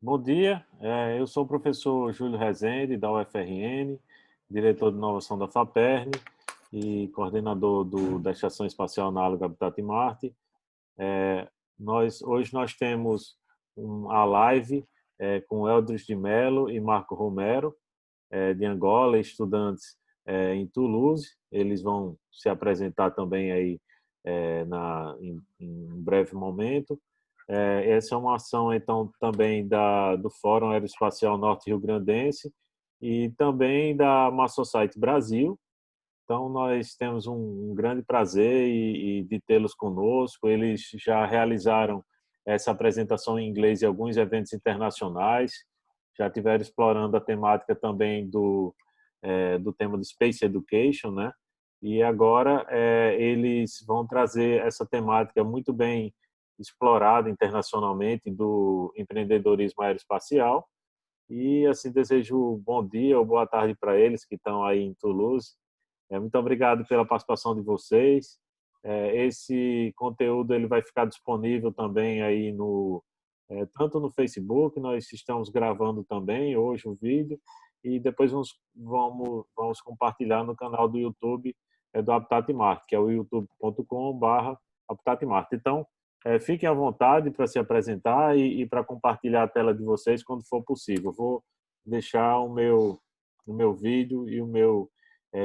Bom dia, eu sou o professor Júlio Rezende, da UFRN, diretor de inovação da FAPERN e coordenador da Estação Espacial Análoga Habitat Marte. Hoje nós temos a live com Eldris de Mello e Marco Romero, de Angola, estudantes em Toulouse. Eles vão se apresentar também aí em breve momento. Essa é uma ação, então, também do Fórum Aeroespacial Norte Rio Grandense e também da Mars Society Brasil. Então, nós temos um grande prazer de tê-los conosco. Eles já realizaram essa apresentação em inglês em alguns eventos internacionais, já tiveram explorando a temática também do tema do Space Education, né? E agora eles vão trazer essa temática muito bem explorada internacionalmente do empreendedorismo aeroespacial. E assim desejo bom dia ou boa tarde para eles que estão aí em Toulouse. Muito obrigado pela participação de vocês. Esse conteúdo ele vai ficar disponível também aí tanto no Facebook, nós estamos gravando também hoje o vídeo, e depois vamos compartilhar no canal do YouTube do Habitat Marte, que é o youtube.com/HabitatMarte. Então, fiquem à vontade para se apresentar e para compartilhar a tela de vocês quando for possível. Vou deixar o meu vídeo e o meu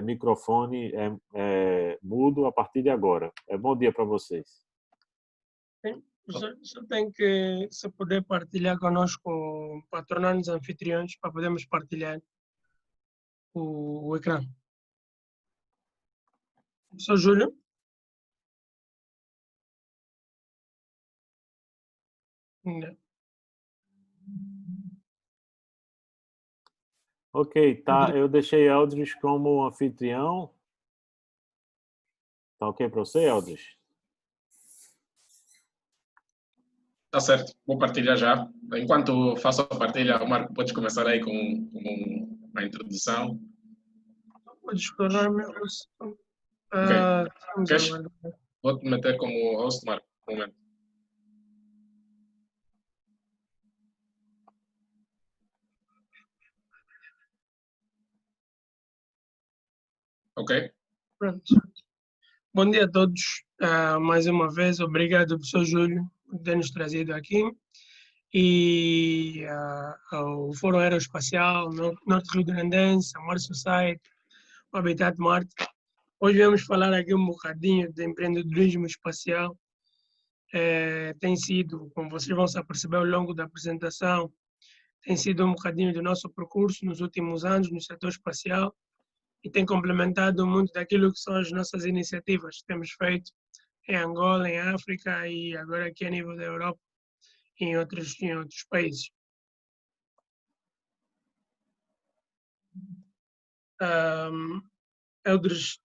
microfone mudo a partir de agora. Bom dia para vocês. Só tem que, se puder partilhar conosco, patronar-nos anfitriões para podermos partilhar o ecrã. Sou Júlio. Ok, tá. Eu deixei Eldris como anfitrião. Tá ok para você, Eldris? Tá certo, vou partilhar já. Enquanto faço a partilha, o Marco, podes começar aí com uma introdução. Pode explorar meu rosto. Vou-te meter como host, Marco, um momento. Ok? Pronto. Bom dia a todos. Mais uma vez, obrigado, professor Júlio, por ter nos trazido aqui. E ao Fórum Aeroespacial Norte Rio Grandense, a Mars Society, o Habitat Marte. Hoje vamos falar aqui um bocadinho de empreendedorismo espacial. Tem sido, como vocês vão se aperceber ao longo da apresentação, tem sido um bocadinho do nosso percurso nos últimos anos no setor espacial e tem complementado muito daquilo que são as nossas iniciativas que temos feito em Angola, em África e agora aqui a nível da Europa e em outros países. Eldris,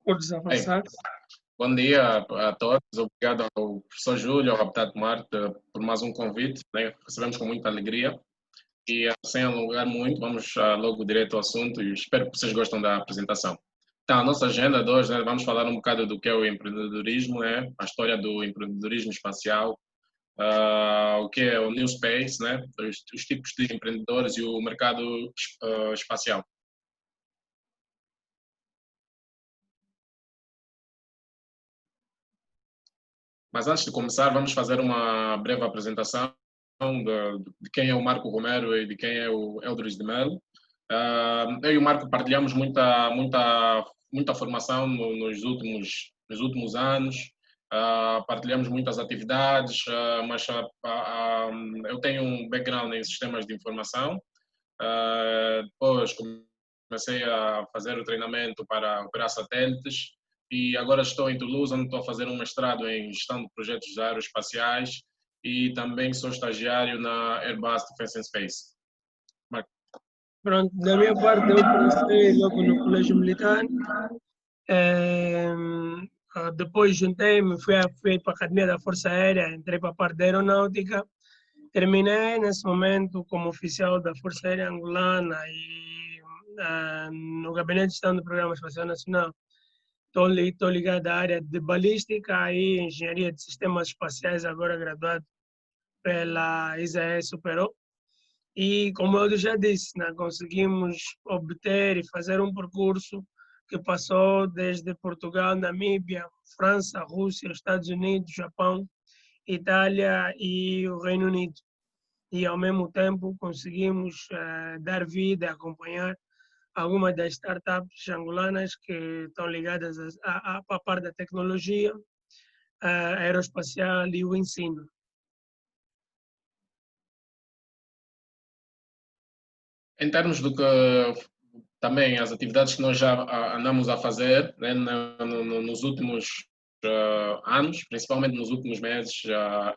podes avançar? Bom dia a todos, obrigado ao professor Júlio, ao Habitat Marte, por mais um convite, né? Recebemos com muita alegria e sem alongar muito, vamos logo direto ao assunto e espero que vocês gostem da apresentação. Então, a nossa agenda de hoje, né, vamos falar um bocado do que é o empreendedorismo, né? A história do empreendedorismo espacial, o que é o New Space, né? Os tipos de empreendedores e o mercado espacial. Mas antes de começar, vamos fazer uma breve apresentação de quem é o Marco Romero e de quem é o Eldris de Mello. Eu e o Marco partilhamos muita formação nos últimos anos, partilhamos muitas atividades, mas eu tenho um background em sistemas de informação. Depois comecei a fazer o treinamento para operar satélites e agora estou em Toulouse, onde estou a fazer um mestrado em gestão de projetos aeroespaciais e também sou estagiário na Airbus Defence and Space. Marco. Pronto, da minha parte eu comecei logo no Colégio Militar. Depois juntei-me, fui para a Academia da Força Aérea, entrei para a parte da aeronáutica. Terminei nesse momento como oficial da Força Aérea Angolana e no Gabinete de Gestão do Programa Espacial Nacional. Estou ligado à área de balística e engenharia de sistemas espaciais, agora graduado pela ISAE superou. E, como eu já disse, né, conseguimos obter e fazer um percurso que passou desde Portugal, Namíbia, França, Rússia, Estados Unidos, Japão, Itália e o Reino Unido. E, ao mesmo tempo, conseguimos dar vida e acompanhar algumas das startups angolanas que estão ligadas à parte da tecnologia, aeroespacial e o ensino. Em termos do que também as atividades que nós já andamos a fazer, né, nos últimos anos, principalmente nos últimos meses,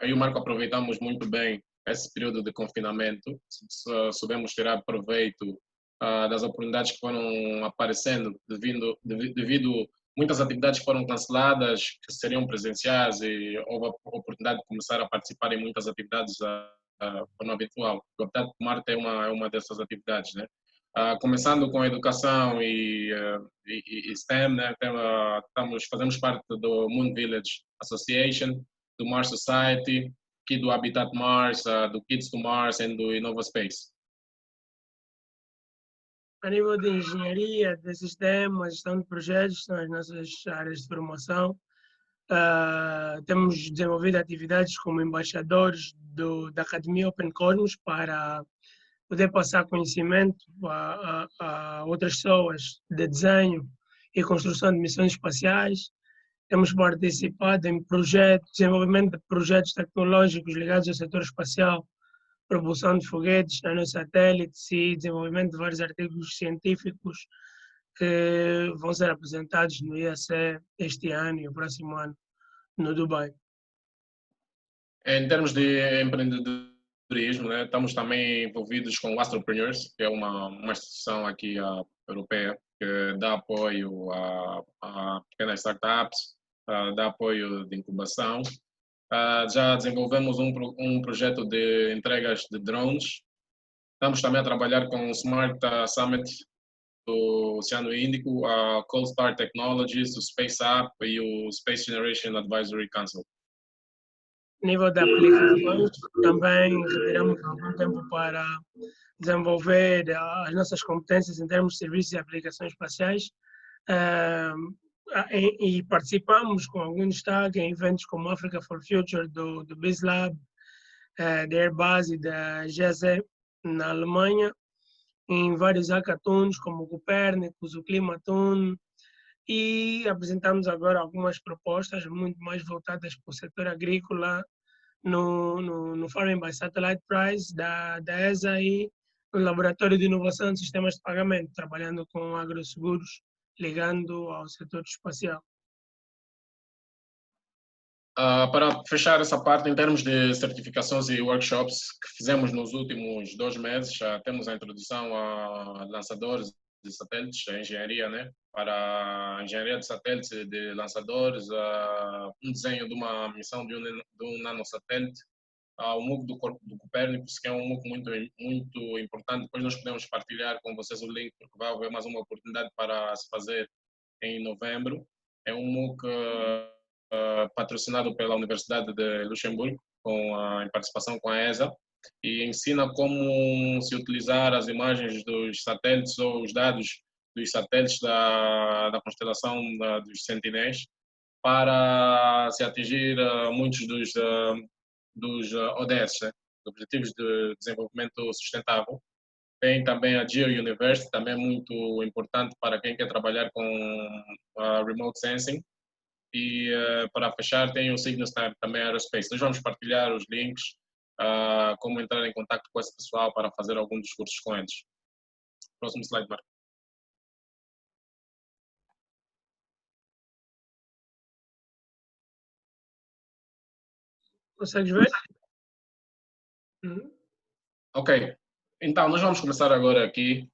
eu e o Marco aproveitamos muito bem esse período de confinamento, soubemos tirar proveito das oportunidades que foram aparecendo devido muitas atividades que foram canceladas, que seriam presenciais, e houve a oportunidade de começar a participar em muitas atividades de forma virtual. O Habitat Marte é uma dessas atividades, né? Começando com a educação e STEM, né? Fazemos parte do Moon Village Association, do Mars Society, aqui do Habitat Mars, do Kids to Mars e do InnovaSpace. A nível de engenharia, de sistemas, gestão de projetos, são as nossas áreas de formação. Temos desenvolvido atividades como embaixadores da Academia Open Cosmos para poder passar conhecimento a outras pessoas de desenho e construção de missões espaciais. Temos participado em desenvolvimento de projetos tecnológicos ligados ao setor espacial, propulsão de foguetes, nanosatélites e desenvolvimento de vários artigos científicos que vão ser apresentados no IAC este ano e o próximo ano no Dubai. Em termos de empreendedorismo, né, estamos também envolvidos com o Astropreneurs, que é uma instituição aqui europeia que dá apoio a pequenas startups, dá apoio de incubação. Já desenvolvemos um projeto de entregas de drones. Estamos também a trabalhar com o Smart Summit do Oceano Índico, a Cold Star Technologies, o Space Up e o Space Generation Advisory Council. Nível de aplicações, também retiramos algum tempo para desenvolver as nossas competências em termos de serviços e aplicações espaciais e participamos com algum destaque em eventos como Africa for Future do BizLab, da Airbus e da GZ na Alemanha, em vários hackathons como o Copérnicos, o Climathon, e apresentamos agora algumas propostas muito mais voltadas para o setor agrícola no Farming by Satellite Prize da ESA e no Laboratório de Inovação de Sistemas de Pagamento, trabalhando com agroseguros, ligando ao setor espacial. Para fechar essa parte, em termos de certificações e workshops que fizemos nos últimos 2 meses, já temos a introdução a lançadores de satélites, a engenharia, né? Para a engenharia de satélites e de lançadores, um desenho de uma missão de um nanosatélite, o MOOC do Copérnicos, que é um MOOC muito importante. Depois nós podemos partilhar com vocês o link, porque vai haver mais uma oportunidade para se fazer em novembro. É um MOOC patrocinado pela Universidade de Luxemburgo, em participação com a ESA, e ensina como se utilizar as imagens dos satélites ou os dados dos satélites da constelação dos Sentinés para se atingir muitos dos ODS, né? Objetivos de Desenvolvimento Sustentável. Tem também a GeoUniverse, também muito importante para quem quer trabalhar com Remote Sensing. E para fechar tem o Cygnus também Aerospace. Nós vamos partilhar os links, como entrar em contato com esse pessoal para fazer algum dos cursos com eles. Próximo slide, Marco. Consegues ver? Ok. Então, nós vamos começar agora aqui.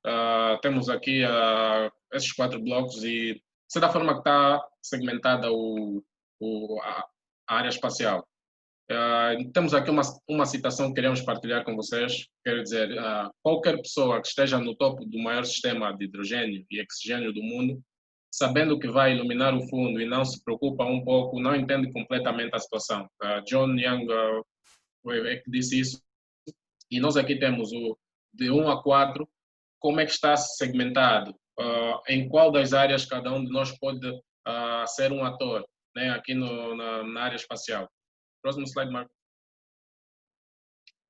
Temos aqui esses 4 blocos e, de certa forma, que está segmentada a área espacial. Temos aqui uma citação que queremos partilhar com vocês. Quero dizer, qualquer pessoa que esteja no topo do maior sistema de hidrogênio e oxigênio do mundo, sabendo que vai iluminar o fundo e não se preocupa um pouco, não entende completamente a situação. John Young é que disse isso. E nós aqui temos o de 1 a 4, como é que está segmentado, em qual das áreas cada um de nós pode ser um ator, né, aqui na área espacial. Próximo slide, Marco.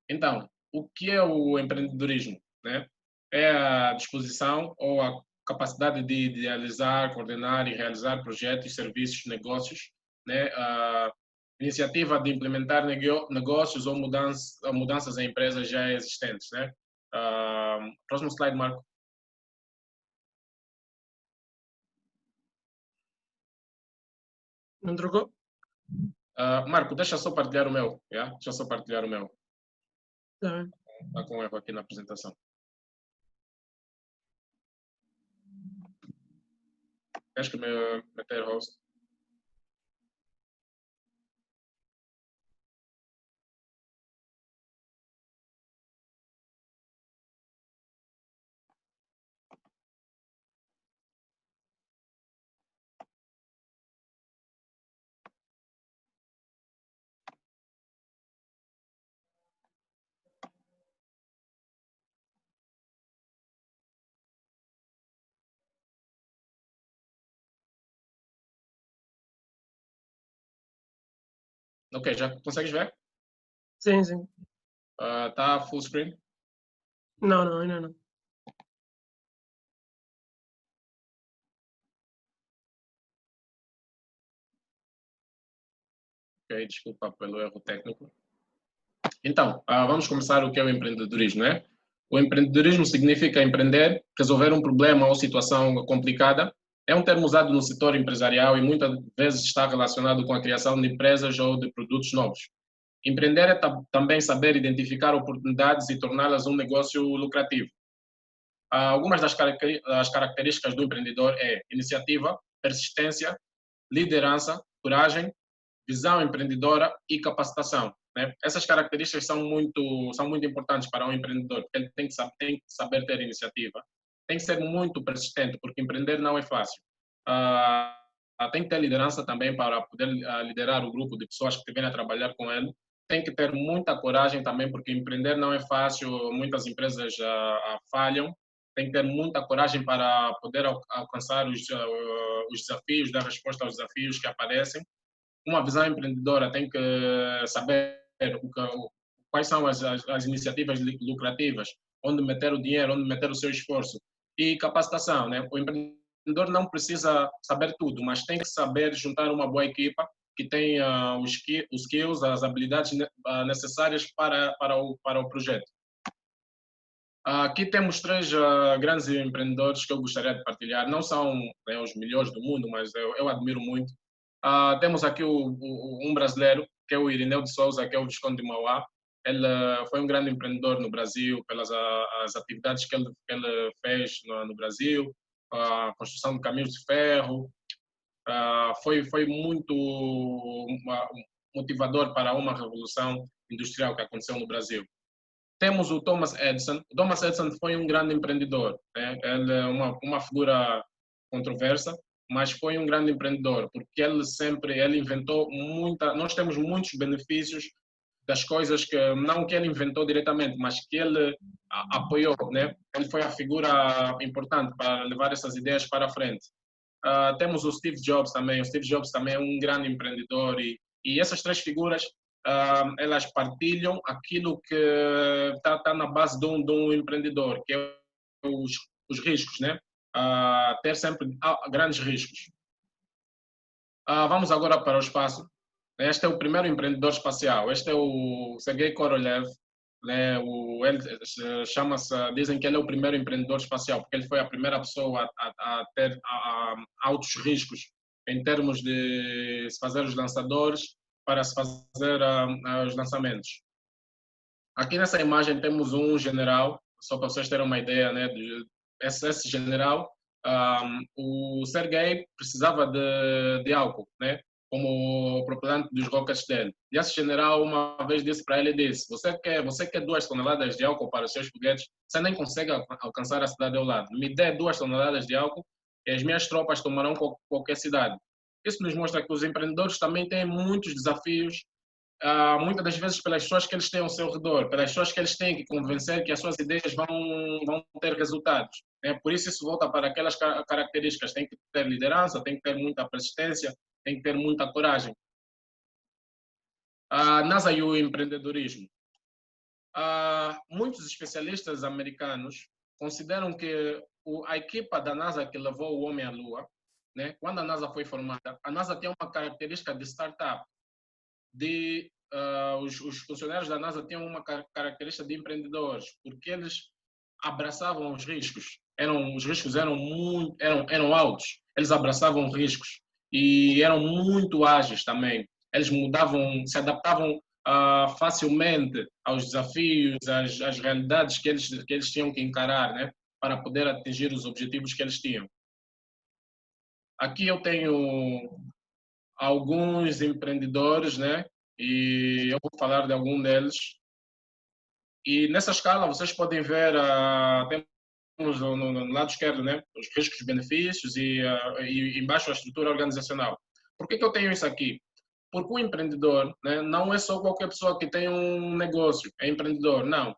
Então, o que é o empreendedorismo? Né? É a disposição ou a capacidade de idealizar, coordenar e realizar projetos, serviços, negócios, né? A iniciativa de implementar negócios ou mudanças em empresas já existentes. Né? Próximo slide, Marco. Não trocou? Marco, deixa só partilhar o meu. Yeah? Deixa só partilhar o meu. Tá bem. Está com erro aqui na apresentação. Tens que me meter host. Ok, já consegues ver? Sim, sim. Tá full screen? Não, não, ainda não. Ok, desculpa pelo erro técnico. Então, vamos começar o que é o empreendedorismo, né? O empreendedorismo significa empreender, resolver um problema ou situação complicada. É um termo usado no setor empresarial e muitas vezes está relacionado com a criação de empresas ou de produtos novos. Empreender é também saber identificar oportunidades e torná-las um negócio lucrativo. Algumas das características do empreendedor é iniciativa, persistência, liderança, coragem, visão empreendedora e capacitação. Né? Essas características são muito importantes para um empreendedor, porque ele tem que saber ter iniciativa, tem que ser muito persistente, porque empreender não é fácil. Tem que ter liderança também para poder liderar o grupo de pessoas que estiverem a trabalhar com ele. Tem que ter muita coragem também, porque empreender não é fácil, muitas empresas falham. Tem que ter muita coragem para poder alcançar os desafios, dar resposta aos desafios que aparecem. Uma visão empreendedora tem que saber quais são as iniciativas lucrativas, onde meter o dinheiro, onde meter o seu esforço. E capacitação, né? O empreendedor não precisa saber tudo, mas tem que saber juntar uma boa equipa que tenha os skills, as habilidades necessárias para o projeto. Aqui temos 3 grandes empreendedores que eu gostaria de partilhar. Não são os melhores do mundo, mas eu admiro muito. Temos aqui um brasileiro, que é o Irineu de Souza, que é o Visconde de Mauá. Ele foi um grande empreendedor no Brasil, pelas as atividades que ele fez no Brasil, a construção de caminhos de ferro. Foi muito motivador para uma revolução industrial que aconteceu no Brasil. Temos o Thomas Edison. O Thomas Edison foi um grande empreendedor. Né? Ele é uma figura controversa, mas foi um grande empreendedor, porque ele inventou nós temos muitos benefícios das coisas não que ele inventou diretamente, mas que ele apoiou, né? Ele foi a figura importante para levar essas ideias para a frente. Temos o Steve Jobs também. O Steve Jobs também é um grande empreendedor e essas 3 figuras elas partilham aquilo que está na base de um empreendedor, que é os riscos, né? Ter sempre grandes riscos. Vamos agora para o espaço. Este é o primeiro empreendedor espacial. Este é o Sergei Korolev. Né? Ele dizem que ele é o primeiro empreendedor espacial, porque ele foi a primeira pessoa a ter altos riscos em termos de se fazer os lançadores, para se fazer os lançamentos. Aqui nessa imagem temos um general, só para vocês terem uma ideia, né, esse general, o Sergei precisava de álcool, né, como propelente dos rockets dele. E esse general uma vez disse para ele, você quer 2 toneladas de álcool para os seus foguetes, você nem consegue alcançar a cidade ao lado. Me dê 2 toneladas de álcool e as minhas tropas tomarão qualquer cidade. Isso nos mostra que os empreendedores também têm muitos desafios muitas das vezes pelas pessoas que eles têm ao seu redor, pelas pessoas que eles têm que convencer que as suas ideias vão ter resultados. Por isso volta para aquelas características. Tem que ter liderança, tem que ter muita persistência, tem que ter muita coragem. A NASA e o empreendedorismo. Muitos especialistas americanos consideram que a equipa da NASA que levou o homem à Lua, né, quando a NASA foi formada, a NASA tem uma característica de startup. Os funcionários da NASA tinham uma característica de empreendedores, porque eles abraçavam os riscos. Os riscos eram altos, eles abraçavam riscos e eram muito ágeis também. Eles mudavam, se adaptavam facilmente aos desafios, às realidades que eles tinham que encarar, né, para poder atingir os objetivos que eles tinham. Aqui eu tenho alguns empreendedores, né, e eu vou falar de algum deles. E nessa escala vocês podem ver, temos no lado esquerdo, né, os riscos e benefícios e embaixo a estrutura organizacional. Por que eu tenho isso aqui? Porque o empreendedor, né, não é só qualquer pessoa que tem um negócio, é empreendedor, não.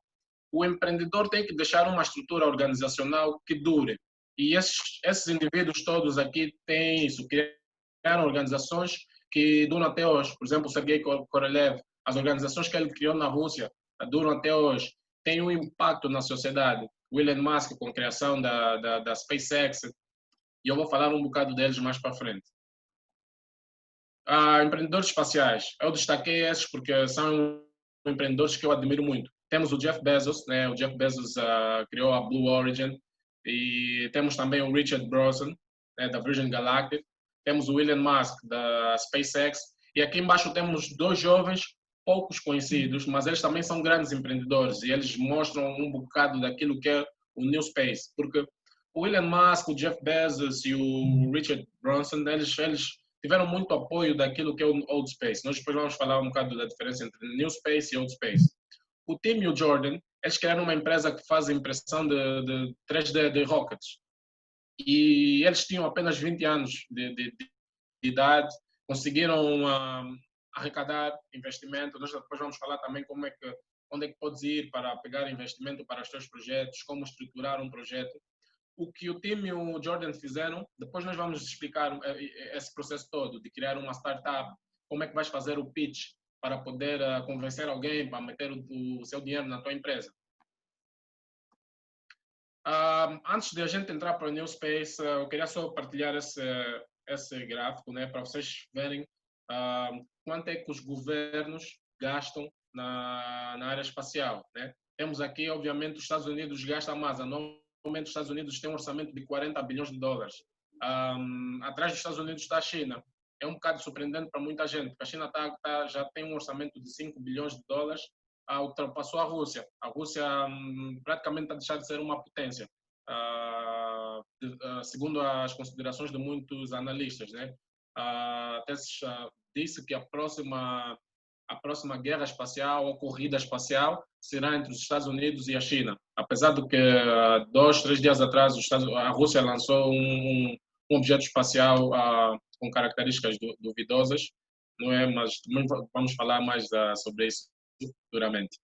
O empreendedor tem que deixar uma estrutura organizacional que dure. E esses indivíduos todos aqui têm isso, criaram organizações que duram até hoje. Por exemplo, o Sergei Korolev, as organizações que ele criou na Rússia duram até hoje, têm um impacto na sociedade. O Elon Musk com a criação da SpaceX, e eu vou falar um bocado deles mais para frente. Empreendedores espaciais. Eu destaquei esses porque são empreendedores que eu admiro muito. Temos o Jeff Bezos, né? O Jeff Bezos criou a Blue Origin, e temos também o Richard Branson, né, da Virgin Galactic. Temos o Elon Musk, da SpaceX, e aqui embaixo temos dois jovens poucos conhecidos, mas eles também são grandes empreendedores e eles mostram um bocado daquilo que é o New Space, porque o Elon Musk, o Jeff Bezos e o Richard Branson, eles tiveram muito apoio daquilo que é o Old Space. Nós depois vamos falar um bocado da diferença entre New Space e Old Space. O Tim e o Jordan, eles criaram uma empresa que faz impressão de 3D de rockets. E eles tinham apenas 20 anos de idade, conseguiram arrecadar investimento. Nós depois vamos falar também onde é que podes ir para pegar investimento para os teus projetos, como estruturar um projeto. O que o Tim e o Jordan fizeram, depois nós vamos explicar esse processo todo, de criar uma startup, como é que vais fazer o pitch para poder convencer alguém para meter o seu dinheiro na tua empresa. Antes de a gente entrar para o New Space, eu queria só partilhar esse gráfico, né, para vocês verem quanto é que os governos gastam na área espacial, né? Temos aqui, obviamente, os Estados Unidos gastam mais. Normalmente, os Estados Unidos têm um orçamento de 40 bilhões de dólares. Atrás dos Estados Unidos está a China. É um bocado surpreendente para muita gente, porque a China já tem um orçamento de 5 bilhões de dólares, ultrapassou a Rússia. A Rússia praticamente está a deixar de ser uma potência, segundo as considerações de muitos analistas, né? Disse que a próxima guerra espacial ou corrida espacial será entre os Estados Unidos e a China. Apesar de que 2, 3 dias atrás a Rússia lançou um objeto espacial com características duvidosas, não é? Mas vamos falar mais sobre isso futuramente.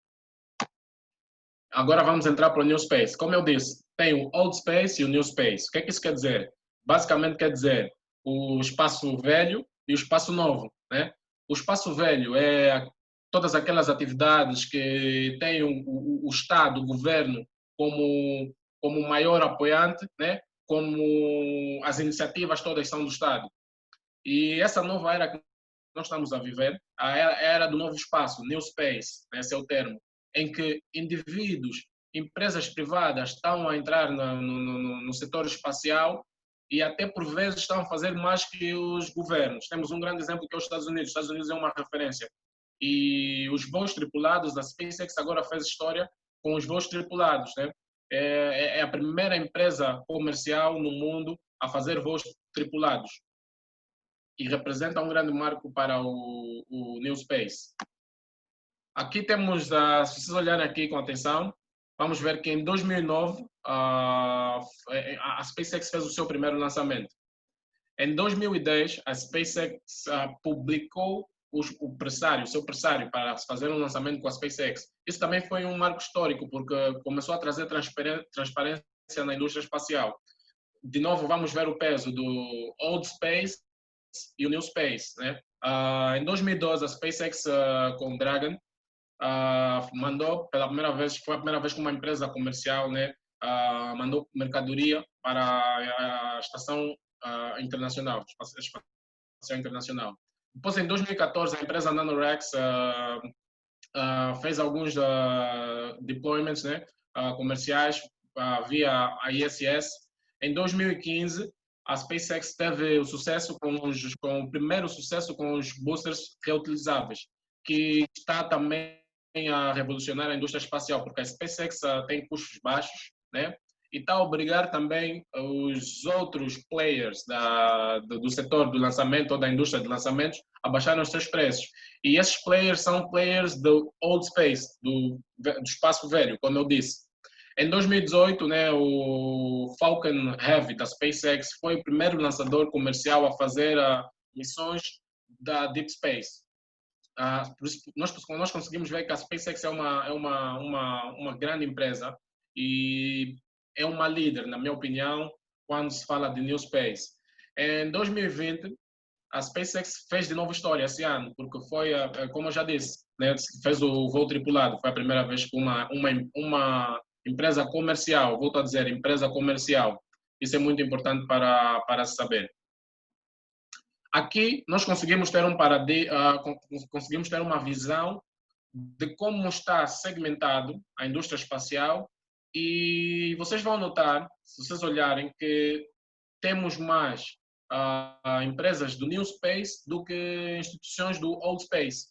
Agora vamos entrar para o New Space. Como eu disse, tem o Old Space e o New Space. O que é que isso quer dizer? Basicamente quer dizer o espaço velho e o espaço novo, né? O espaço velho é todas aquelas atividades que tem o Estado, o governo, como maior apoiante, né? Como as iniciativas todas são do Estado. E essa nova era que nós estamos a viver, a era do novo espaço, New Space, esse é o termo, em que indivíduos, empresas privadas estão a entrar no setor espacial e até por vezes estão a fazer mais que os governos. Temos um grande exemplo que é os Estados Unidos. Os Estados Unidos é uma referência. E os voos tripulados da SpaceX agora fez história com os voos tripulados, né? É a primeira empresa comercial no mundo a fazer voos tripulados. E representa um grande marco para o New Space. Aqui temos, se vocês olharem aqui com atenção, vamos ver que em 2009 a SpaceX fez o seu primeiro lançamento. Em 2010, a SpaceX publicou o seu pressário para fazer um lançamento com a SpaceX. Isso também foi um marco histórico, porque começou a trazer transparência na indústria espacial. De novo, vamos ver o peso do Old Space e o New Space, né? Em 2012, a SpaceX com o Dragon mandou pela primeira vez, foi a primeira vez que uma empresa comercial, né, mandou mercadoria para a estação internacional, estação internacional. Depois, em 2014, a empresa NanoRacks fez alguns deployments, né, comerciais via a ISS. Em 2015, a SpaceX teve o sucesso com o primeiro sucesso com os boosters reutilizáveis, que está também a revolucionar a indústria espacial, porque a SpaceX tem custos baixos, né? E está a obrigar também os outros players do setor do lançamento ou da indústria de lançamentos a baixarem os seus preços. E esses players são players do old space, do espaço velho, como eu disse. Em 2018, né, o Falcon Heavy da SpaceX foi o primeiro lançador comercial a fazer missões da Deep Space. Nós conseguimos ver que a SpaceX é uma grande empresa e é uma líder, na minha opinião, quando se fala de New Space. Em 2020, a SpaceX fez de novo história esse ano, porque foi, como eu já disse, né, fez o voo tripulado. Foi a primeira vez que uma empresa comercial, volto a dizer, empresa comercial. Isso é muito importante para saber. Aqui nós conseguimos ter conseguimos ter uma visão de como está segmentado a indústria espacial e vocês vão notar, se vocês olharem, que temos mais empresas do New Space do que instituições do Old Space.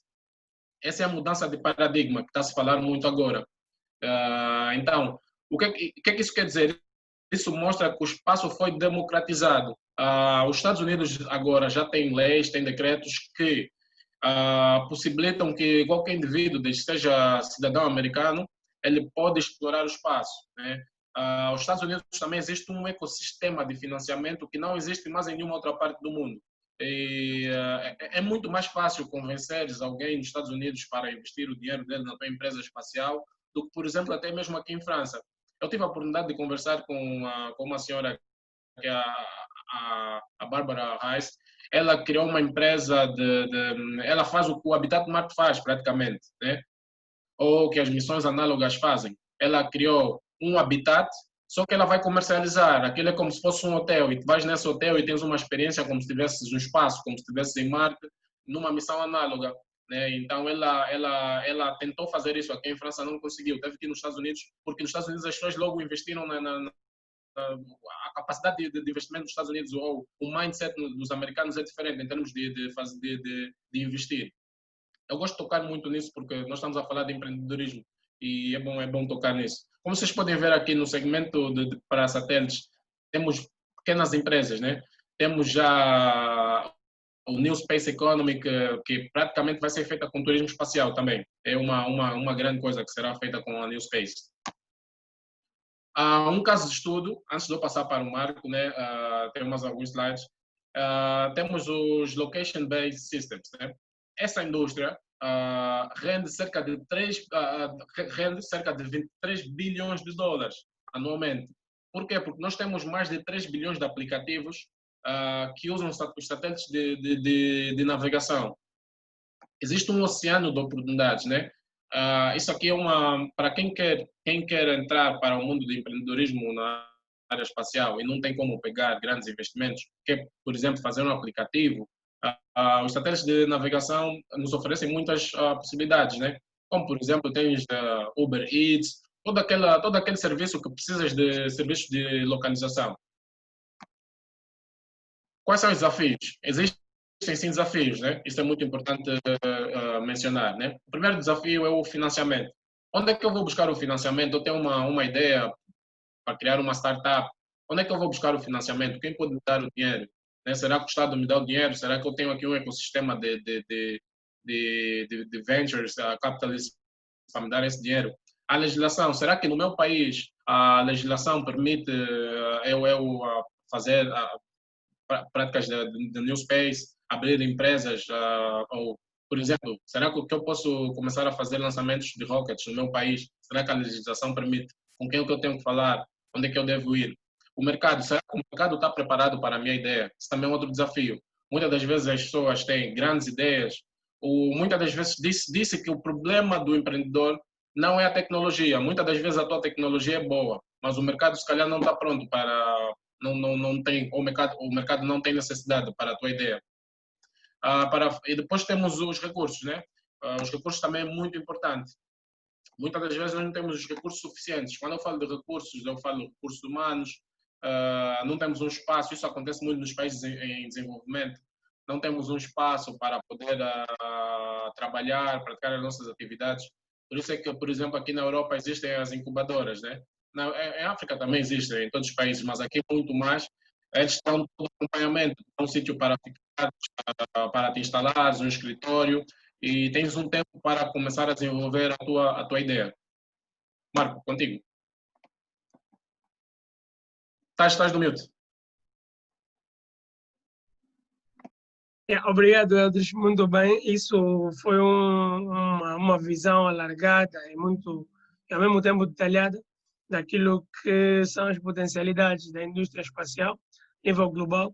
Essa é a mudança de paradigma que está a se falar muito agora. Então, o que é que isso quer dizer? Isso mostra que o espaço foi democratizado. Os Estados Unidos agora já têm leis, têm decretos que possibilitam que qualquer indivíduo, desde que seja cidadão americano, ele pode explorar o espaço, né? Os Estados Unidos também existe um ecossistema de financiamento que não existe mais em nenhuma outra parte do mundo. E, é muito mais fácil convencer alguém nos Estados Unidos para investir o dinheiro dele na tua empresa espacial do que, por exemplo, até mesmo aqui em França. Eu tive a oportunidade de conversar com uma senhora, que é a Bárbara Reis. Ela criou uma empresa ela faz o que o Habitat Marte faz, praticamente, né? Ou que as missões análogas fazem. Ela criou um habitat, só que ela vai comercializar. Aquilo é como se fosse um hotel, e tu vais nesse hotel e tens uma experiência como se estivesses no espaço, como se estivesses em Marte, numa missão análoga, né? Então ela tentou fazer isso aqui em França, não conseguiu, teve que ir nos Estados Unidos, porque nos Estados Unidos as pessoas logo investiram a capacidade de investimento dos Estados Unidos, ou o mindset dos americanos é diferente em termos de investir. Eu gosto de tocar muito nisso porque nós estamos a falar de empreendedorismo e é bom tocar nisso. Como vocês podem ver aqui no segmento para satélites, temos pequenas empresas, né? Temos já o New Space Economy, que praticamente vai ser feita com turismo espacial também. É uma grande coisa que será feita com a New Space. Um caso de estudo, antes de eu passar para o Marco, né? Temos alguns slides. Temos os Location-Based Systems, né? Essa indústria rende cerca de 23 bilhões de dólares anualmente. Por quê? Porque nós temos mais de 3 bilhões de aplicativos que usam os satélites de navegação. Existe um oceano de oportunidades, né? Isso aqui é para quem quer entrar para o mundo do empreendedorismo na área espacial e não tem como pegar grandes investimentos, quer, por exemplo, fazer um aplicativo. Os satélites de navegação nos oferecem muitas possibilidades, né? Como, por exemplo, tens Uber Eats, todo aquele serviço que precisas de serviços de localização. Quais são os desafios? Existem sim desafios, né? Isso é muito importante mencionar, né? O primeiro desafio é o financiamento. Onde é que eu vou buscar o financiamento? Eu tenho uma ideia para criar uma startup. Onde é que eu vou buscar o financiamento? Quem pode me dar o dinheiro? Né? Será que o Estado me dá o dinheiro? Será que eu tenho aqui um ecossistema de ventures, capitalists, para me dar esse dinheiro? A legislação, será que no meu país a legislação permite eu fazer práticas de New Space, abrir empresas ou Por exemplo, será que eu posso começar a fazer lançamentos de rockets no meu país? Será que a legislação permite? Com quem é que eu tenho que falar? Onde é que eu devo ir? O mercado, será que o mercado está preparado para a minha ideia? Isso também é outro desafio. Muitas das vezes as pessoas têm grandes ideias, ou muitas das vezes disse que o problema do empreendedor não é a tecnologia. Muitas das vezes a tua tecnologia é boa, mas o mercado se calhar não está pronto para, não tem, o mercado não tem necessidade para a tua ideia. E depois temos os recursos, né? Os recursos também é muito importante. Muitas das vezes nós não temos os recursos suficientes. Quando eu falo de recursos, eu falo de recursos humanos, não temos um espaço, isso acontece muito nos países em desenvolvimento, não temos um espaço para poder trabalhar, praticar as nossas atividades. Por isso é que, por exemplo, aqui na Europa existem as incubadoras, né? Em África também existem, em todos os países, mas aqui muito mais. Eles dão todo acompanhamento, um sítio para ficar, para te instalares, um escritório, e tens um tempo para começar a desenvolver a tua ideia. Marco, contigo. Estás no mute. Obrigado, Eldris. Muito bem. Isso foi uma visão alargada e ao mesmo tempo detalhada daquilo que são as potencialidades da indústria espacial a nível global.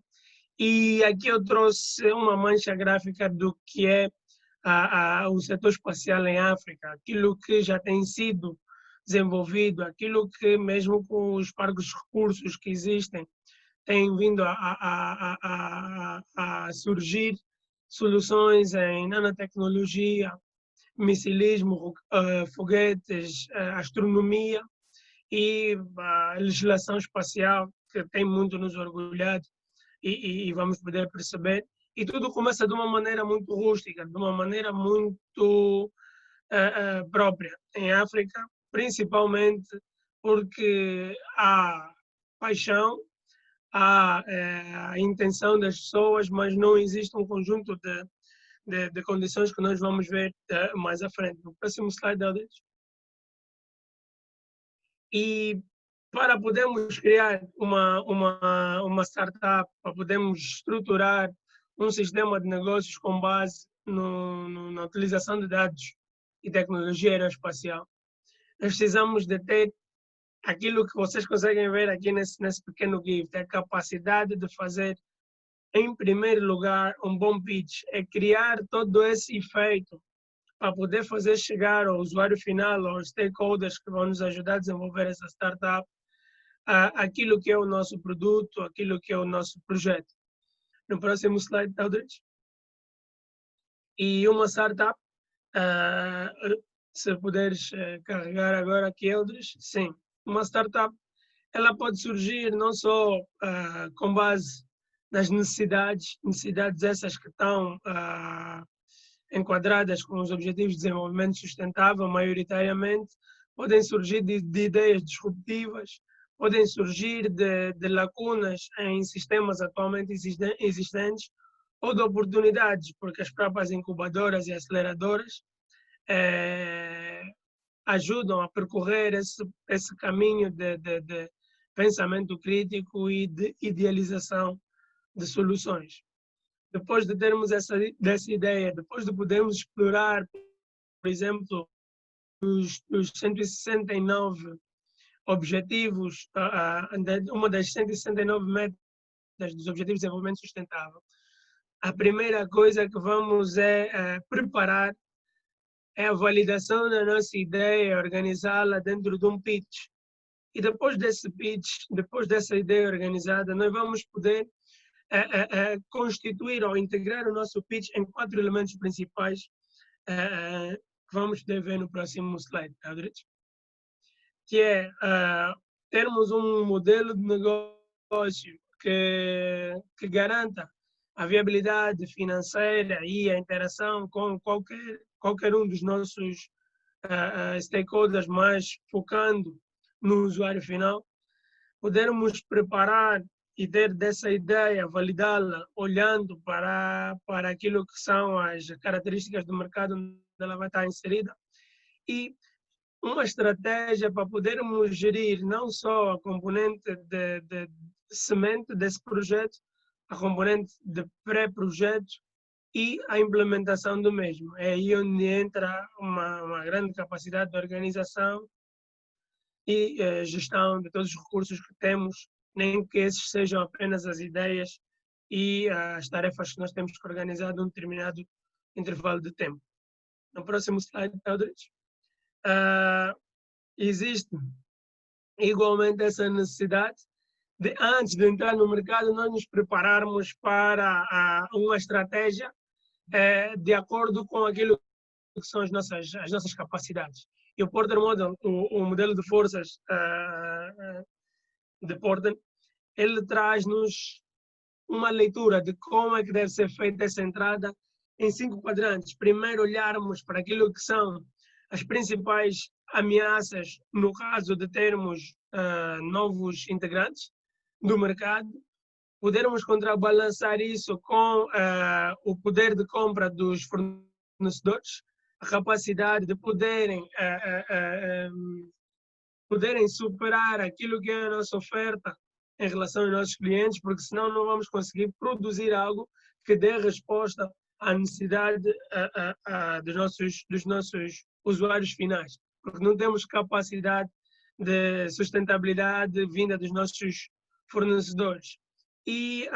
E aqui eu trouxe uma mancha gráfica do que é o setor espacial em África, aquilo que já tem sido desenvolvido, aquilo que mesmo com os parcos recursos que existem, tem vindo a surgir soluções em nanotecnologia, missilismo, foguetes, astronomia e a legislação espacial, que tem muito nos orgulhado e vamos poder perceber. E tudo começa de uma maneira muito rústica, de uma maneira muito própria em África, principalmente porque há paixão, há a intenção das pessoas, mas não existe um conjunto de condições que nós vamos ver mais à frente. No próximo slide, Eldris. E para podermos criar uma startup, para podermos estruturar um sistema de negócios com base na utilização de dados e tecnologia aeroespacial, nós precisamos de ter aquilo que vocês conseguem ver aqui nesse pequeno gift, a capacidade de fazer, em primeiro lugar, um bom pitch, é criar todo esse efeito para poder fazer chegar ao usuário final, aos stakeholders que vão nos ajudar a desenvolver essa startup, aquilo que é o nosso produto, aquilo que é o nosso projeto. No próximo slide, Eldris. E uma startup, se puderes carregar agora aqui, Eldris, sim. Uma startup, ela pode surgir não só com base nas necessidades essas que estão enquadradas com os Objetivos de Desenvolvimento Sustentável, maioritariamente, podem surgir de ideias disruptivas, podem surgir de lacunas em sistemas atualmente existentes ou de oportunidades, porque as próprias incubadoras e aceleradoras ajudam a percorrer esse caminho de pensamento crítico e de idealização de soluções. Depois de termos dessa ideia, depois de podermos explorar, por exemplo, os 169 objetivos, uma das 169 metas dos Objetivos de Desenvolvimento Sustentável, a primeira coisa que vamos preparar é a validação da nossa ideia, organizá-la dentro de um pitch. E depois desse pitch, depois dessa ideia organizada, nós vamos poder constituir ou integrar o nosso pitch em 4 elementos principais que vamos poder ver no próximo slide, Eldris, que é termos um modelo de negócio que garanta a viabilidade financeira e a interação com qualquer um dos nossos stakeholders, mas focando no usuário final, podermos preparar e ter dessa ideia, validá-la, olhando para aquilo que são as características do mercado onde ela vai estar inserida, e uma estratégia para podermos gerir não só a componente de semente desse projeto, a componente de pré-projeto e a implementação do mesmo. É aí onde entra uma grande capacidade de organização e gestão de todos os recursos que temos, nem que esses sejam apenas as ideias e as tarefas que nós temos que organizar num determinado intervalo de tempo. No próximo slide, Eldridge. Existe igualmente essa necessidade de, antes de entrar no mercado, nós nos prepararmos para uma estratégia de acordo com aquilo que são as nossas capacidades. E o Porter Model, o modelo de forças de Porter, ele traz-nos uma leitura de como é que deve ser feita essa entrada em 5 quadrantes. Primeiro, olharmos para aquilo que são as principais ameaças no caso de termos novos integrantes do mercado, podermos contrabalançar isso com o poder de compra dos fornecedores, a capacidade de poderem superar aquilo que é a nossa oferta em relação aos nossos clientes, porque senão não vamos conseguir produzir algo que dê resposta à necessidade dos nossos usuários finais, porque não temos capacidade de sustentabilidade vinda dos nossos fornecedores. E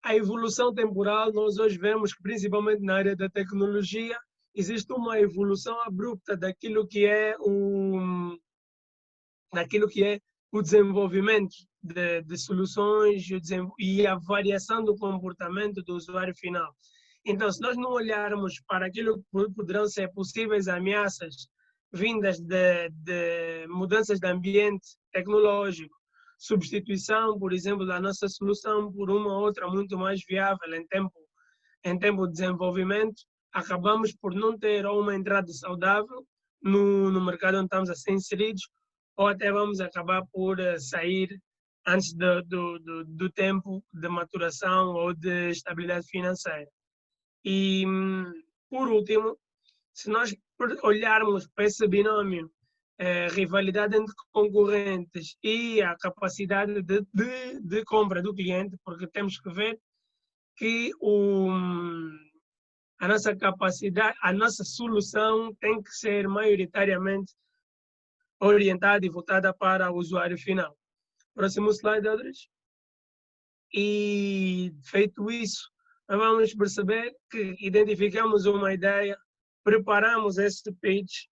a evolução temporal, nós hoje vemos que, principalmente na área da tecnologia, existe uma evolução abrupta daquilo que é o desenvolvimento de soluções e a variação do comportamento do usuário final. Então, se nós não olharmos para aquilo que poderão ser possíveis ameaças vindas de mudanças de ambiente tecnológico, substituição, por exemplo, da nossa solução por uma outra muito mais viável em tempo de desenvolvimento, acabamos por não ter uma entrada saudável no mercado onde estamos a ser inseridos, ou até vamos acabar por sair antes do tempo de maturação ou de estabilidade financeira. E, por último, se nós olharmos para esse binômio, rivalidade entre concorrentes e a capacidade de compra do cliente, porque temos que ver que a nossa capacidade, a nossa solução tem que ser maioritariamente orientada e voltada para o usuário final. Próximo slide, Eldridge. E feito isso, vamos perceber que identificamos uma ideia, preparamos esse pitch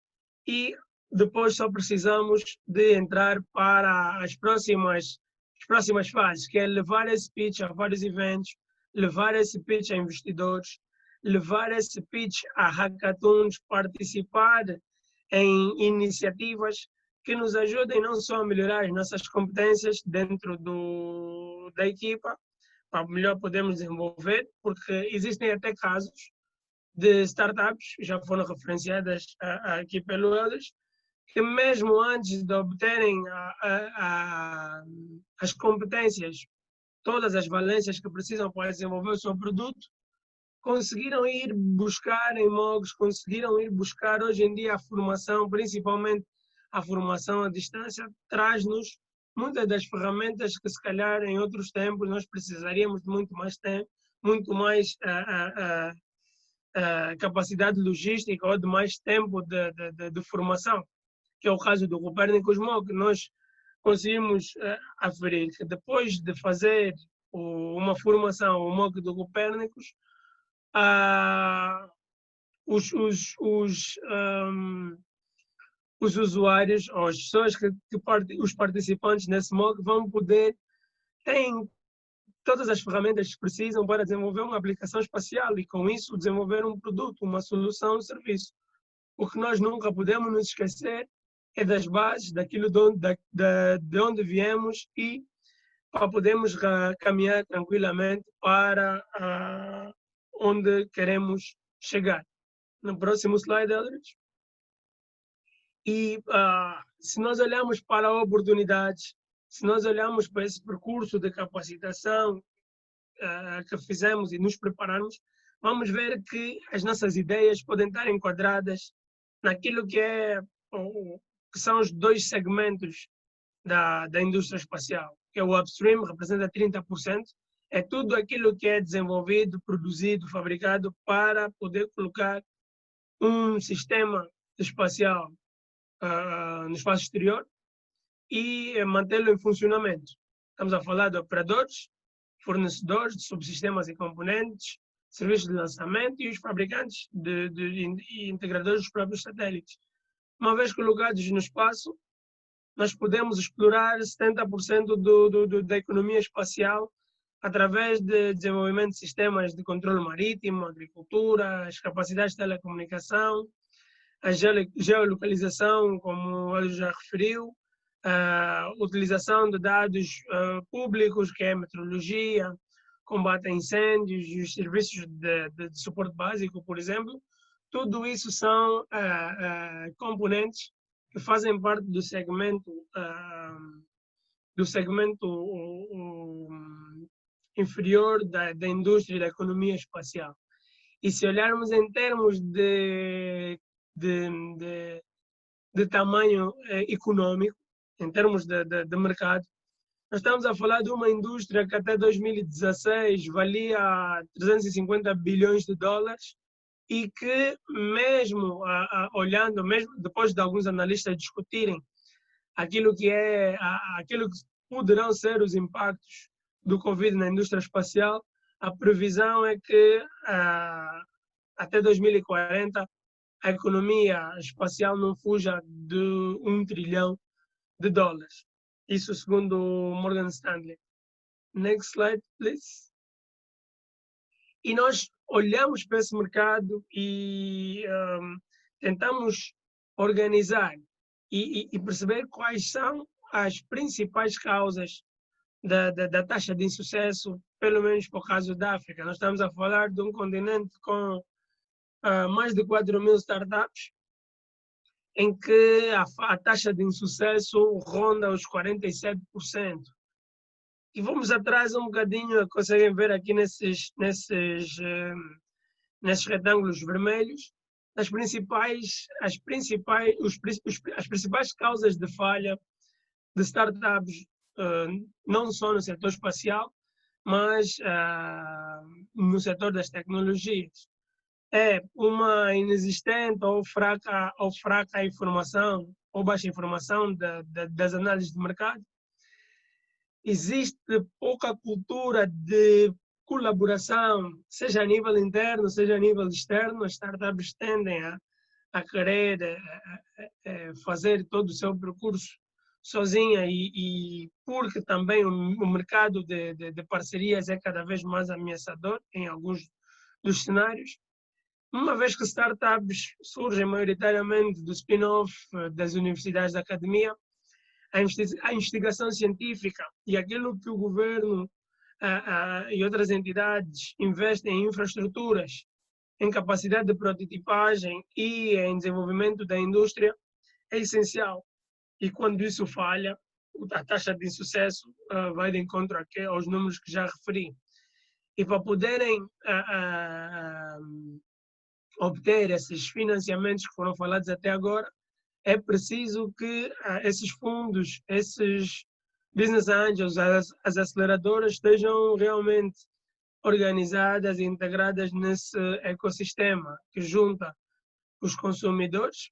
e depois só precisamos de entrar para as próximas fases, que é levar esse pitch a vários eventos, levar esse pitch a investidores, levar esse pitch a hackathons, participar em iniciativas que nos ajudem não só a melhorar as nossas competências dentro da equipa, para melhor podermos desenvolver, porque existem até casos de startups, já foram referenciadas aqui pelo Eldridge, que mesmo antes de obterem as competências, todas as valências que precisam para desenvolver o seu produto, conseguiram ir buscar em MOOCs, conseguiram ir buscar hoje em dia a formação, principalmente a formação à distância, traz-nos muitas das ferramentas que se calhar em outros tempos nós precisaríamos de muito mais tempo, muito mais capacidade logística ou de mais tempo de formação, que é o caso do Copérnicos MOOC. Nós conseguimos aferir que depois de fazer uma formação, o MOOC do Copérnicos, os usuários, ou as pessoas os participantes nesse MOOC vão poder, têm todas as ferramentas que precisam para desenvolver uma aplicação espacial e, com isso, desenvolver um produto, uma solução, um serviço. O que nós nunca podemos nos esquecer é das bases, daquilo de onde viemos e para podermos caminhar tranquilamente para onde queremos chegar. No próximo slide, Eldridge. E se nós olharmos para oportunidades, se nós olharmos para esse percurso de capacitação que fizemos e nos prepararmos, vamos ver que as nossas ideias podem estar enquadradas naquilo que são os 2 segmentos da indústria espacial, que é o upstream, representa 30%, é tudo aquilo que é desenvolvido, produzido, fabricado para poder colocar um sistema espacial no espaço exterior e mantê-lo em funcionamento. Estamos a falar de operadores, fornecedores de subsistemas e componentes, serviços de lançamento e os fabricantes e integradores dos próprios satélites. Uma vez colocados no espaço, nós podemos explorar 70% da economia espacial através de desenvolvimento de sistemas de controle marítimo, agricultura, as capacidades de telecomunicação, a geolocalização, como ele já referiu, a utilização de dados públicos, que é a meteorologia, combate a incêndios e os serviços de suporte básico, por exemplo. Tudo isso são componentes que fazem parte do segmento inferior da indústria e da economia espacial. E se olharmos em termos de tamanho econômico, em termos de mercado, nós estamos a falar de uma indústria que até 2016 valia 350 bilhões de dólares e que mesmo olhando, mesmo depois de alguns analistas discutirem aquilo que poderão ser os impactos do Covid na indústria espacial, a previsão é que até 2040 a economia espacial não fuja de $1 trilhão. Isso segundo Morgan Stanley. Next slide, please. E nós olhamos para esse mercado e tentamos organizar e perceber quais são as principais causas da taxa de insucesso, pelo menos para o caso da África. Nós estamos a falar de um continente com mais de 4.000 startups, em que a taxa de insucesso ronda os 47%. E vamos atrás um bocadinho, conseguem ver aqui nesses retângulos vermelhos, as principais causas de falha de startups, não só no setor espacial, mas no setor das tecnologias. É uma inexistente ou fraca informação, ou baixa informação das análises de mercado. Existe pouca cultura de colaboração, seja a nível interno, seja a nível externo. As startups tendem a querer fazer todo o seu percurso sozinha e porque também o mercado de parcerias é cada vez mais ameaçador em alguns dos cenários. Uma vez que startups surgem maioritariamente do spin-off das universidades da academia, a investigação científica e aquilo que o governo e outras entidades investem em infraestruturas, em capacidade de prototipagem e em desenvolvimento da indústria é essencial. E quando isso falha, a taxa de insucesso vai de encontro aos números que já referi. E para poderem obter esses financiamentos que foram falados até agora, é preciso que esses fundos, esses business angels, as aceleradoras estejam realmente organizadas e integradas nesse ecossistema que junta os consumidores,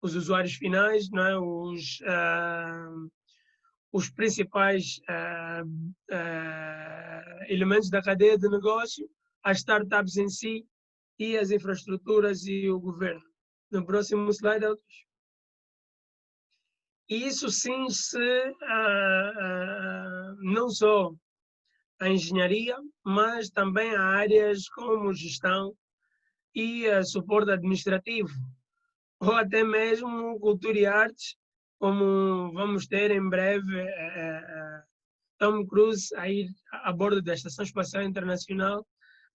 os usuários finais, não é? Os principais elementos da cadeia de negócio, as startups em si e as infraestruturas e o governo. No próximo slide, Elvis. E isso sim não só a engenharia, mas também a áreas como gestão e suporte administrativo, ou até mesmo cultura e artes, como vamos ter em breve Tom Cruise a ir a bordo da Estação Espacial Internacional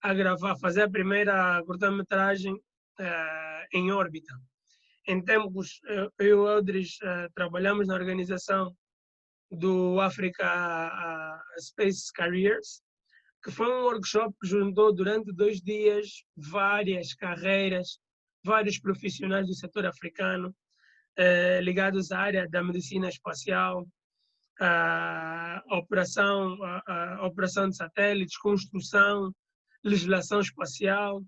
a fazer a primeira curta-metragem em órbita. Em tempos, eu e o Eldridge trabalhamos na organização do Africa Space Careers, que foi um workshop que juntou durante 2 dias várias carreiras, vários profissionais do setor africano ligados à área da medicina espacial, operação de satélites, construção, legislação espacial,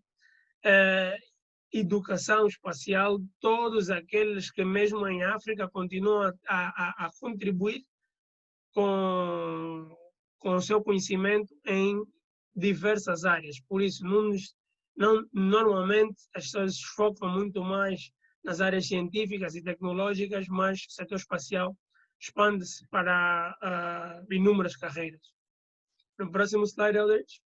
educação espacial, todos aqueles que mesmo em África continuam a contribuir com o seu conhecimento em diversas áreas. Por isso, normalmente as pessoas focam muito mais nas áreas científicas e tecnológicas, mas o setor espacial expande-se para inúmeras carreiras. No próximo slide, Eldridge.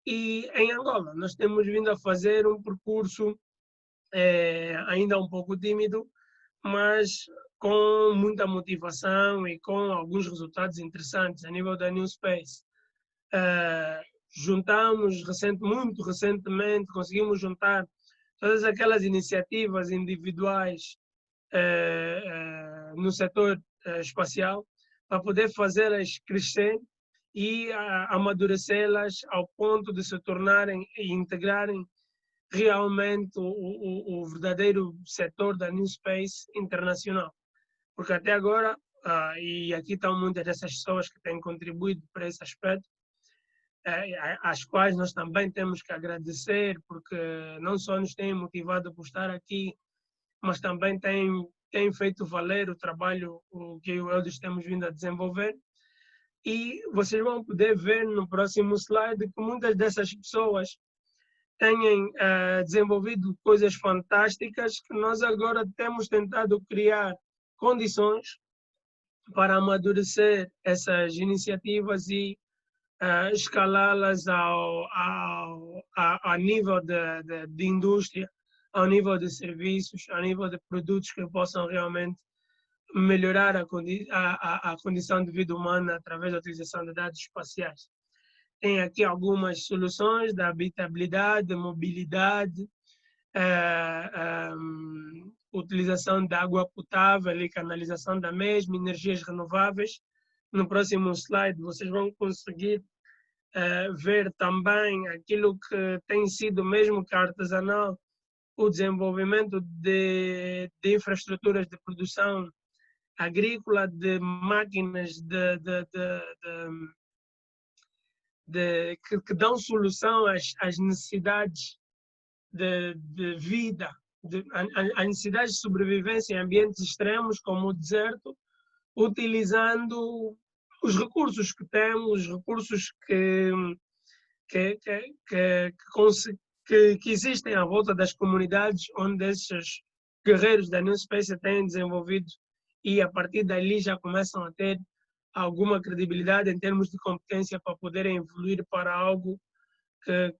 E em Angola, nós temos vindo a fazer um percurso ainda um pouco tímido, mas com muita motivação e com alguns resultados interessantes a nível da New Space. Juntamos muito recentemente, conseguimos juntar todas aquelas iniciativas individuais no setor espacial para poder fazê-las crescer e amadurecê-las ao ponto de se tornarem e integrarem realmente o verdadeiro setor da New Space internacional. Porque até agora, e aqui estão muitas dessas pessoas que têm contribuído para esse aspecto, às quais nós também temos que agradecer, porque não só nos têm motivado por estar aqui, mas também têm feito valer o trabalho que eu e o Eldridge temos vindo a desenvolver. E vocês vão poder ver no próximo slide que muitas dessas pessoas têm desenvolvido coisas fantásticas que nós agora temos tentado criar condições para amadurecer essas iniciativas e escalá-las a nível de indústria, ao nível de serviços, ao nível de produtos que possam realmente melhorar a condição de vida humana através da utilização de dados espaciais. Tem aqui algumas soluções da habitabilidade, mobilidade, utilização de água potável e canalização da mesma, energias renováveis. No próximo slide vocês vão conseguir ver também aquilo que tem sido mesmo que artesanal, o desenvolvimento de infraestruturas de produção agrícola, de máquinas que dão solução às necessidades de vida, às necessidades de sobrevivência em ambientes extremos como o deserto, utilizando os recursos que temos, os recursos que existem à volta das comunidades onde esses guerreiros da New Space têm desenvolvido, e a partir dali já começam a ter alguma credibilidade em termos de competência para poderem evoluir para algo que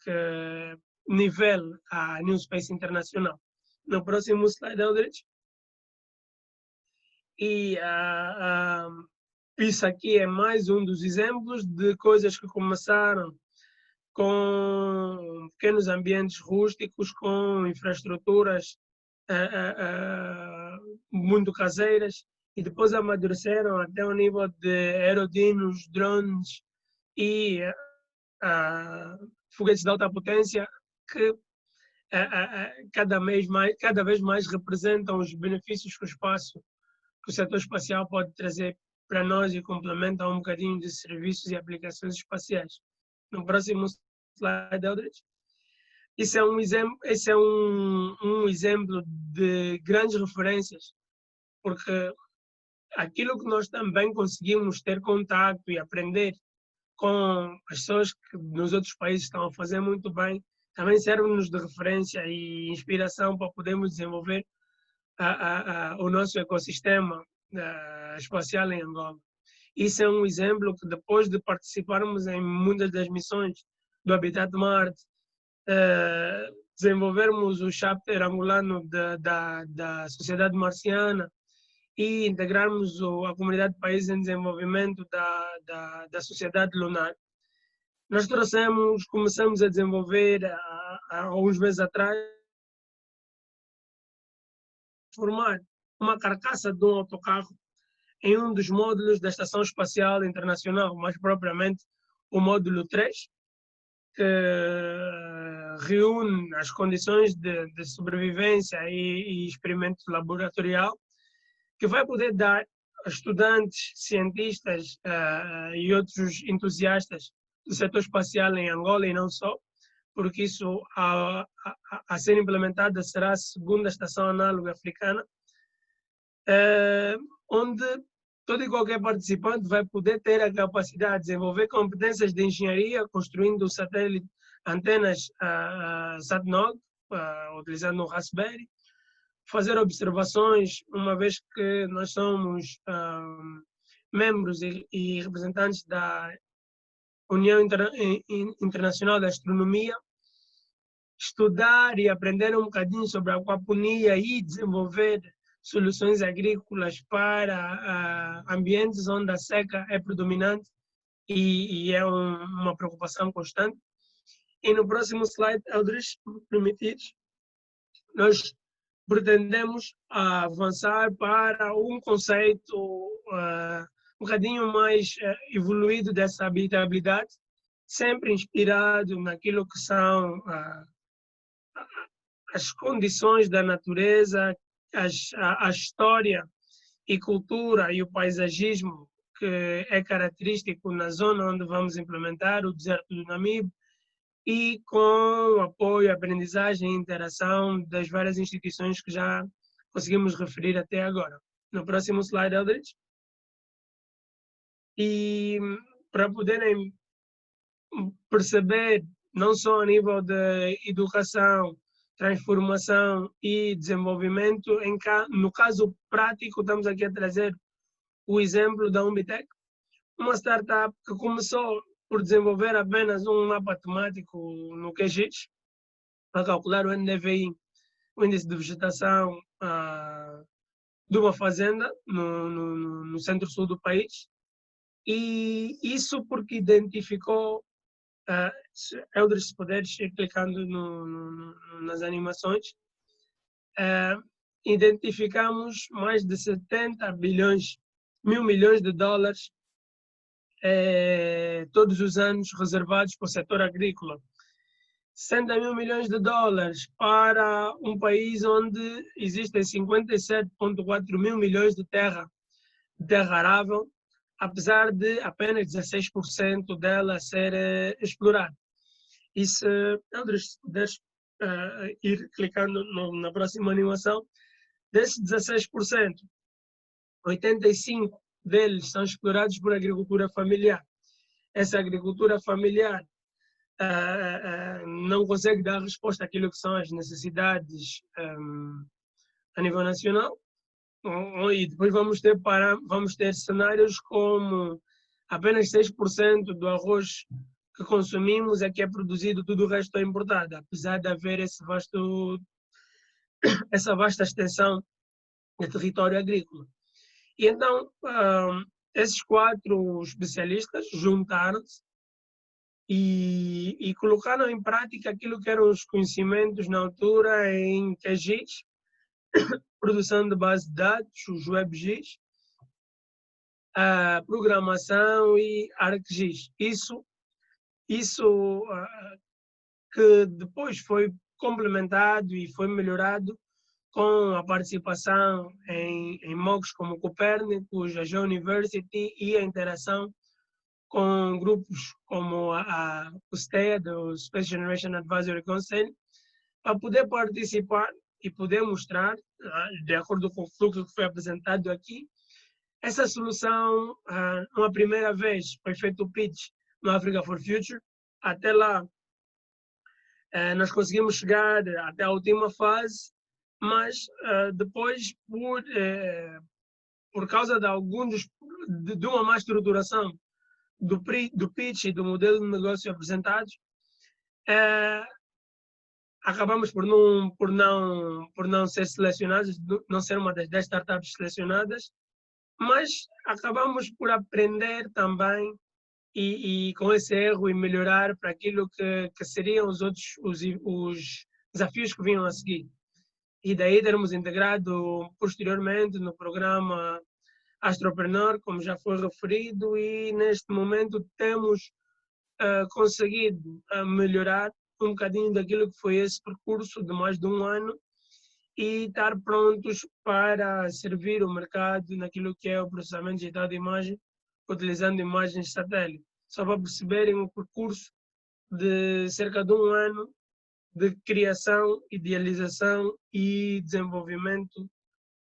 nivele a New Space internacional. No próximo slide, Eldridge. E isso aqui é mais um dos exemplos de coisas que começaram com pequenos ambientes rústicos, com infraestruturas muito caseiras, e depois amadureceram até o nível de aerodinos, drones e foguetes de alta potência que cada vez mais representam os benefícios que o setor espacial pode trazer para nós e complementa um bocadinho de serviços e aplicações espaciais. No próximo slide, Eldridge. Esse é um exemplo de grandes referências, porque aquilo que nós também conseguimos ter contato e aprender com as pessoas que nos outros países estão a fazer muito bem, também serve-nos de referência e inspiração para podermos desenvolver o nosso ecossistema espacial em Angola. Isso é um exemplo que, depois de participarmos em muitas das missões do Habitat Marte, desenvolvermos o chapter angolano da sociedade marciana e integrarmos a comunidade de países em desenvolvimento da sociedade lunar. Nós começamos a desenvolver há uns meses atrás, formar uma carcaça de um autocarro em um dos módulos da Estação Espacial Internacional, mais propriamente o módulo 3, que reúne as condições de sobrevivência e experimento laboratorial, que vai poder dar estudantes, cientistas e outros entusiastas do setor espacial em Angola e não só, porque isso a ser implementada será a segunda estação análoga africana, onde todo e qualquer participante vai poder ter a capacidade de desenvolver competências de engenharia, construindo satélite, antenas SatNOG, utilizando o Raspberry, fazer observações, uma vez que nós somos membros e representantes da União Internacional da Astronomia, estudar e aprender um bocadinho sobre a aquaponia e desenvolver soluções agrícolas para ambientes onde a seca é predominante e é uma preocupação constante. E no próximo slide, Eldridge, se me permitires, nós pretendemos avançar para um conceito um bocadinho mais evoluído dessa habitabilidade, sempre inspirado naquilo que são as condições da natureza, a história e cultura e o paisagismo que é característico na zona onde vamos implementar o deserto do Namibe, e com o apoio, aprendizagem e interação das várias instituições que já conseguimos referir até agora. No próximo slide, Eldridge. E para poderem perceber, não só a nível de educação, transformação e desenvolvimento, no caso prático, estamos aqui a trazer o exemplo da Umbitec, uma startup que começou por desenvolver apenas um mapa temático no QGIS, para calcular o NDVI, o índice de vegetação de uma fazenda no centro-sul do país. E isso porque identificou, Eldridge, se puderes ir clicando nas animações, identificamos mais de 70 mil milhões de dólares todos os anos reservados para o setor agrícola. 60 mil milhões de dólares para um país onde existem 57,4 mil milhões de terra arável, apesar de apenas 16% dela ser explorada. E se puderes ir clicando na próxima animação, desses 16%, 85% deles são explorados por agricultura familiar. Essa agricultura familiar não consegue dar resposta àquilo que são as necessidades a nível nacional, e depois vamos ter cenários como apenas 6% do arroz que consumimos é que é produzido, tudo o resto é importado, apesar de haver essa vasta extensão de território agrícola. E então, esses 4 especialistas juntaram-se e colocaram em prática aquilo que eram os conhecimentos na altura em QGIS, produção de base de dados, os WebGIS, programação e ArcGIS. Isso que depois foi complementado e foi melhorado com a participação em MOOCs como Copérnicos, a Geouniversity e a interação com grupos como o STEA, do Space Generation Advisory Council, para poder participar e poder mostrar, de acordo com o fluxo que foi apresentado aqui, essa solução, uma primeira vez, foi feito o pitch no Africa for Future. Até lá, nós conseguimos chegar até a última fase, mas depois, por causa de uma má estruturação do pitch e do modelo de negócio apresentados, acabamos por não ser selecionados, não ser uma das 10 startups selecionadas, mas acabamos por aprender também e com esse erro e melhorar para aquilo que seriam os desafios que vinham a seguir. E daí termos integrado posteriormente no programa Astropreneur, como já foi referido, e neste momento temos conseguido melhorar um bocadinho daquilo que foi esse percurso de mais de um ano, e estar prontos para servir o mercado naquilo que é o processamento digital de imagem, utilizando imagens de satélite. Só para perceberem o percurso de cerca de um ano de criação, idealização e desenvolvimento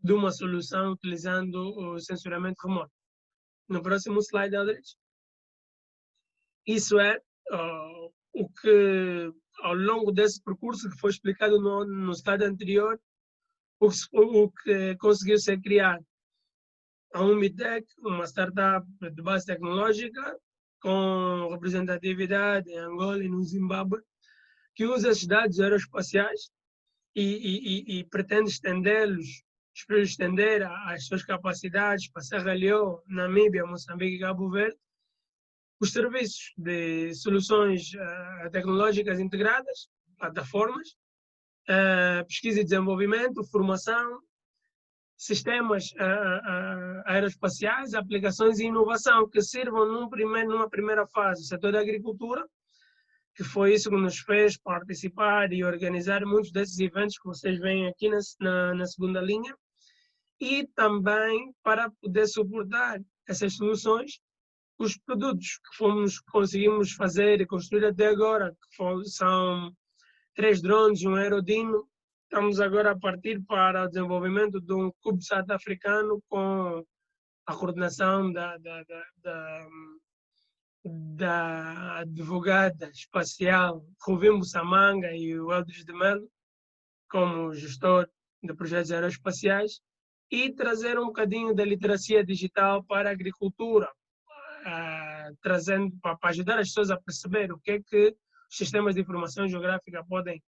de uma solução utilizando o sensoramento remoto. No próximo slide, Aldrich. Isso é o que, ao longo desse percurso que foi explicado no slide anterior, o que conseguiu ser criado. A Umitec, uma startup de base tecnológica, com representatividade em Angola e no Zimbábue, que usa esses dados aeroespaciais e pretende estender as suas capacidades para Serra Leoa, Namíbia, Moçambique e Cabo Verde, os serviços de soluções tecnológicas integradas, plataformas, pesquisa e desenvolvimento, formação, sistemas aeroespaciais, aplicações e inovação que sirvam numa primeira fase o setor da agricultura, que foi isso que nos fez participar e organizar muitos desses eventos que vocês veem aqui na segunda linha, e também para poder suportar essas soluções, os produtos que conseguimos fazer e construir até agora, que são 3 drones e um aerodino. Estamos agora a partir para o desenvolvimento de um CubeSat africano com a coordenação da advogada espacial Ruvim Bussamanga e o Eldridge de Melo, como gestor de projetos aeroespaciais, e trazer um bocadinho da literacia digital para a agricultura, trazendo para ajudar as pessoas a perceber o que é que os sistemas de informação geográfica podem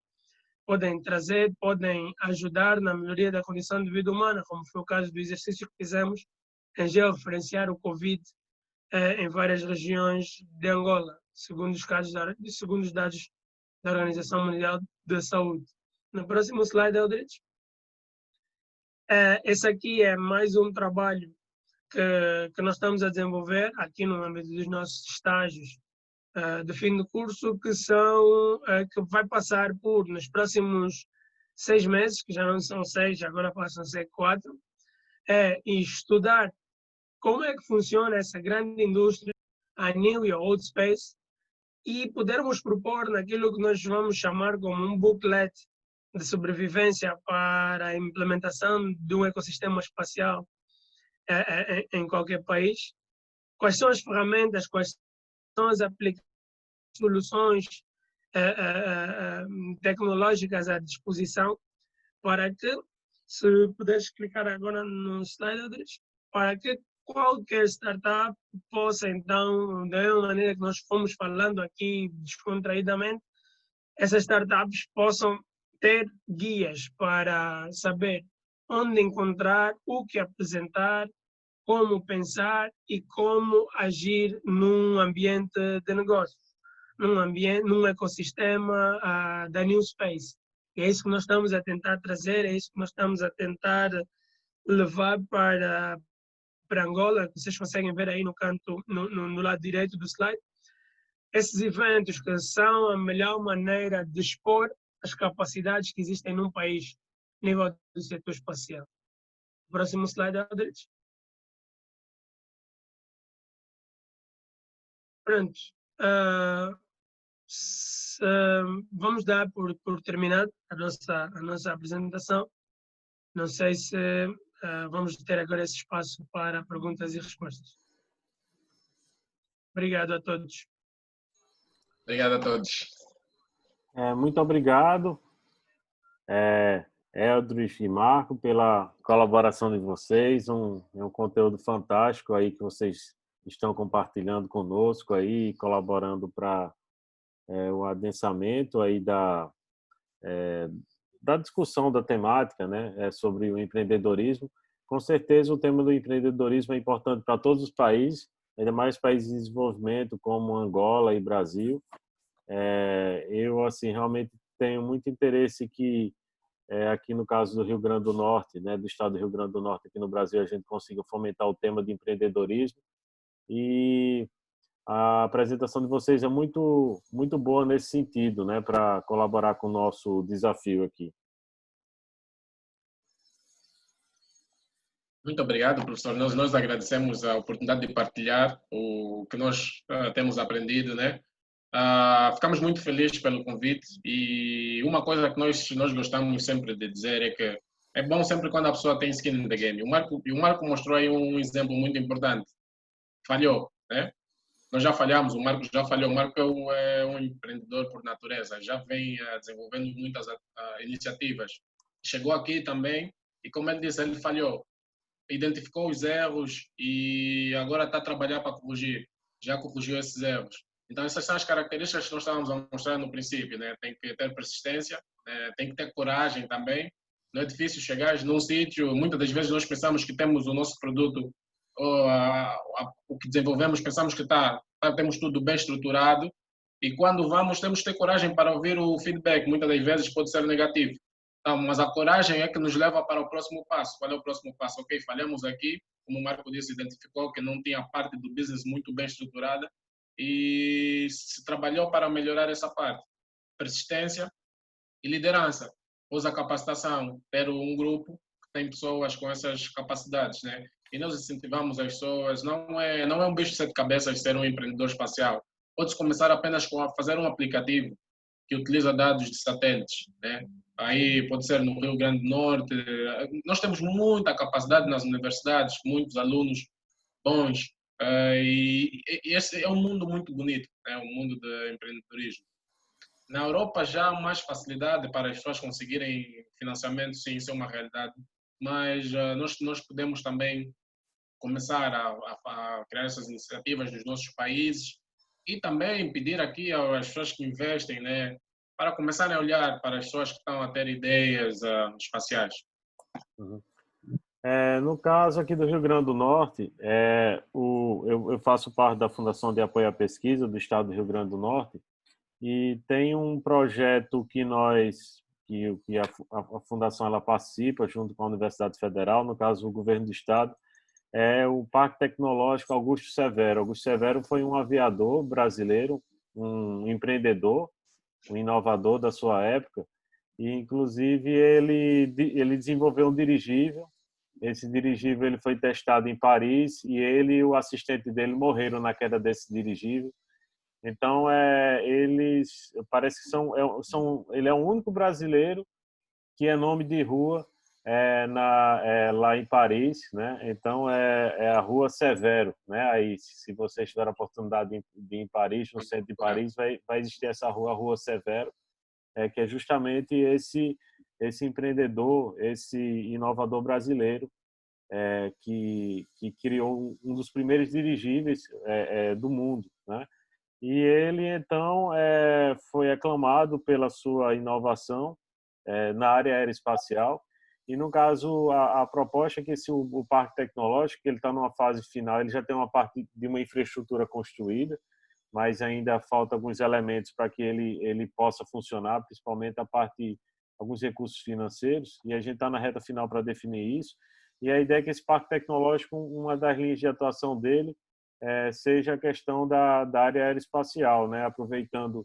trazer, podem ajudar na melhoria da condição de vida humana, como foi o caso do exercício que fizemos em georreferenciar o Covid em várias regiões de Angola, segundo os dados da Organização Mundial da Saúde. No próximo slide, Eldridge. Esse aqui é mais um trabalho que nós estamos a desenvolver aqui no âmbito dos nossos estágios de fim de curso, que vai passar por, nos próximos 6 meses, que já não são 6, agora passam a ser 4, estudar como é que funciona essa grande indústria, a New e a Old Space, e podermos propor naquilo que nós vamos chamar como um booklet de sobrevivência para a implementação de um ecossistema espacial em qualquer país. Quais são as ferramentas, quais são as aplicações, soluções tecnológicas à disposição para que, se puderes clicar agora no slide, para que qualquer startup possa, então, da mesma maneira que nós fomos falando aqui descontraídamente, essas startups possam ter guias para saber onde encontrar, o que apresentar, como pensar e como agir num ambiente de negócio, num ecossistema da New Space. E é isso que nós estamos a tentar trazer, é isso que nós estamos a tentar levar para Angola, que vocês conseguem ver aí no canto, no lado direito do slide. Esses eventos que são a melhor maneira de expor as capacidades que existem num país a nível do setor espacial. Próximo slide, Aldrich. Pronto. Vamos dar por terminado a nossa apresentação. Não sei se vamos ter agora esse espaço para perguntas e respostas. Obrigado a todos. Obrigado a todos. Muito obrigado, Eldridge e Marco, pela colaboração de vocês. Um conteúdo fantástico aí que vocês estão compartilhando conosco aí, colaborando para o adensamento aí da discussão da temática, né, sobre o empreendedorismo. Com certeza o tema do empreendedorismo é importante para todos os países, ainda mais países em desenvolvimento como Angola e Brasil. Eu assim realmente tenho muito interesse que aqui no caso do Rio Grande do Norte, né, do estado do Rio Grande do Norte, aqui no Brasil, a gente consiga fomentar o tema de empreendedorismo, e a apresentação de vocês é muito boa nesse sentido, né, para colaborar com o nosso desafio aqui. Muito obrigado, professor. Nós agradecemos a oportunidade de partilhar o que nós temos aprendido, né? Ficamos muito felizes pelo convite e uma coisa que nós gostamos sempre de dizer é que é bom sempre quando a pessoa tem skin in the game. O Marco mostrou aí um exemplo muito importante. Falhou, né? Nós já falhamos, o Marco já falhou. O Marco é um empreendedor por natureza, já vem desenvolvendo muitas iniciativas. Chegou aqui também e, como ele disse, ele falhou, identificou os erros e agora está a trabalhar para corrigir. Já corrigiu esses erros. Então, essas são as características que nós estávamos a mostrar no princípio, né? Tem que ter persistência, tem que ter coragem também. Não é difícil chegar num sítio. Muitas das vezes nós pensamos que temos o nosso produto, ou o que desenvolvemos, pensamos que temos tudo bem estruturado. E quando vamos, temos que ter coragem para ouvir o feedback. Muitas das vezes pode ser negativo. Então, mas a coragem é que nos leva para o próximo passo. Qual é o próximo passo? Ok, falhamos aqui, como o Marco disse, identificou que não tinha a parte do business muito bem estruturada e se trabalhou para melhorar essa parte. Persistência e liderança. Usa capacitação, ter um grupo que tem pessoas com essas capacidades, né? E nós incentivamos as pessoas. Não é um bicho de sete cabeças ser um empreendedor espacial. Pode começar apenas com fazer um aplicativo que utiliza dados de satélites, né? Aí pode ser no Rio Grande do Norte. Nós temos muita capacidade nas universidades, muitos alunos bons, e esse é um mundo muito bonito, é um mundo de empreendedorismo. Na Europa já há mais facilidade para as pessoas conseguirem financiamento, sim, isso é uma realidade, mas nós podemos também começar a criar essas iniciativas nos nossos países e também pedir aqui às pessoas que investem, né, para começarem a olhar para as pessoas que estão a ter ideias espaciais. Uhum. No caso aqui do Rio Grande do Norte, eu faço parte da Fundação de Apoio à Pesquisa do Estado do Rio Grande do Norte e tem um projeto que a Fundação ela participa junto com a Universidade Federal, no caso o Governo do Estado, é o Parque Tecnológico Augusto Severo. Augusto Severo foi um aviador brasileiro, um empreendedor, um inovador da sua época, e inclusive ele desenvolveu um dirigível. Esse dirigível ele foi testado em Paris e ele e o assistente dele morreram na queda desse dirigível. Então, eles parece que ele é o único brasileiro que é nome de rua lá em Paris, né? Então é a Rua Severo, né? Aí, se você tiver a oportunidade de ir em Paris, no centro de Paris, vai existir essa rua, a Rua Severo, que é justamente esse empreendedor, esse inovador brasileiro que criou um dos primeiros dirigíveis do mundo, né? E ele então foi aclamado pela sua inovação na área aeroespacial. E no caso a proposta é que o parque tecnológico ele está numa fase final, ele já tem uma parte de uma infraestrutura construída, mas ainda falta alguns elementos para que ele possa funcionar, principalmente a parte alguns recursos financeiros. E a gente está na reta final para definir isso. E a ideia é que esse parque tecnológico, uma das linhas de atuação dele seja a questão da área aeroespacial, né? Aproveitando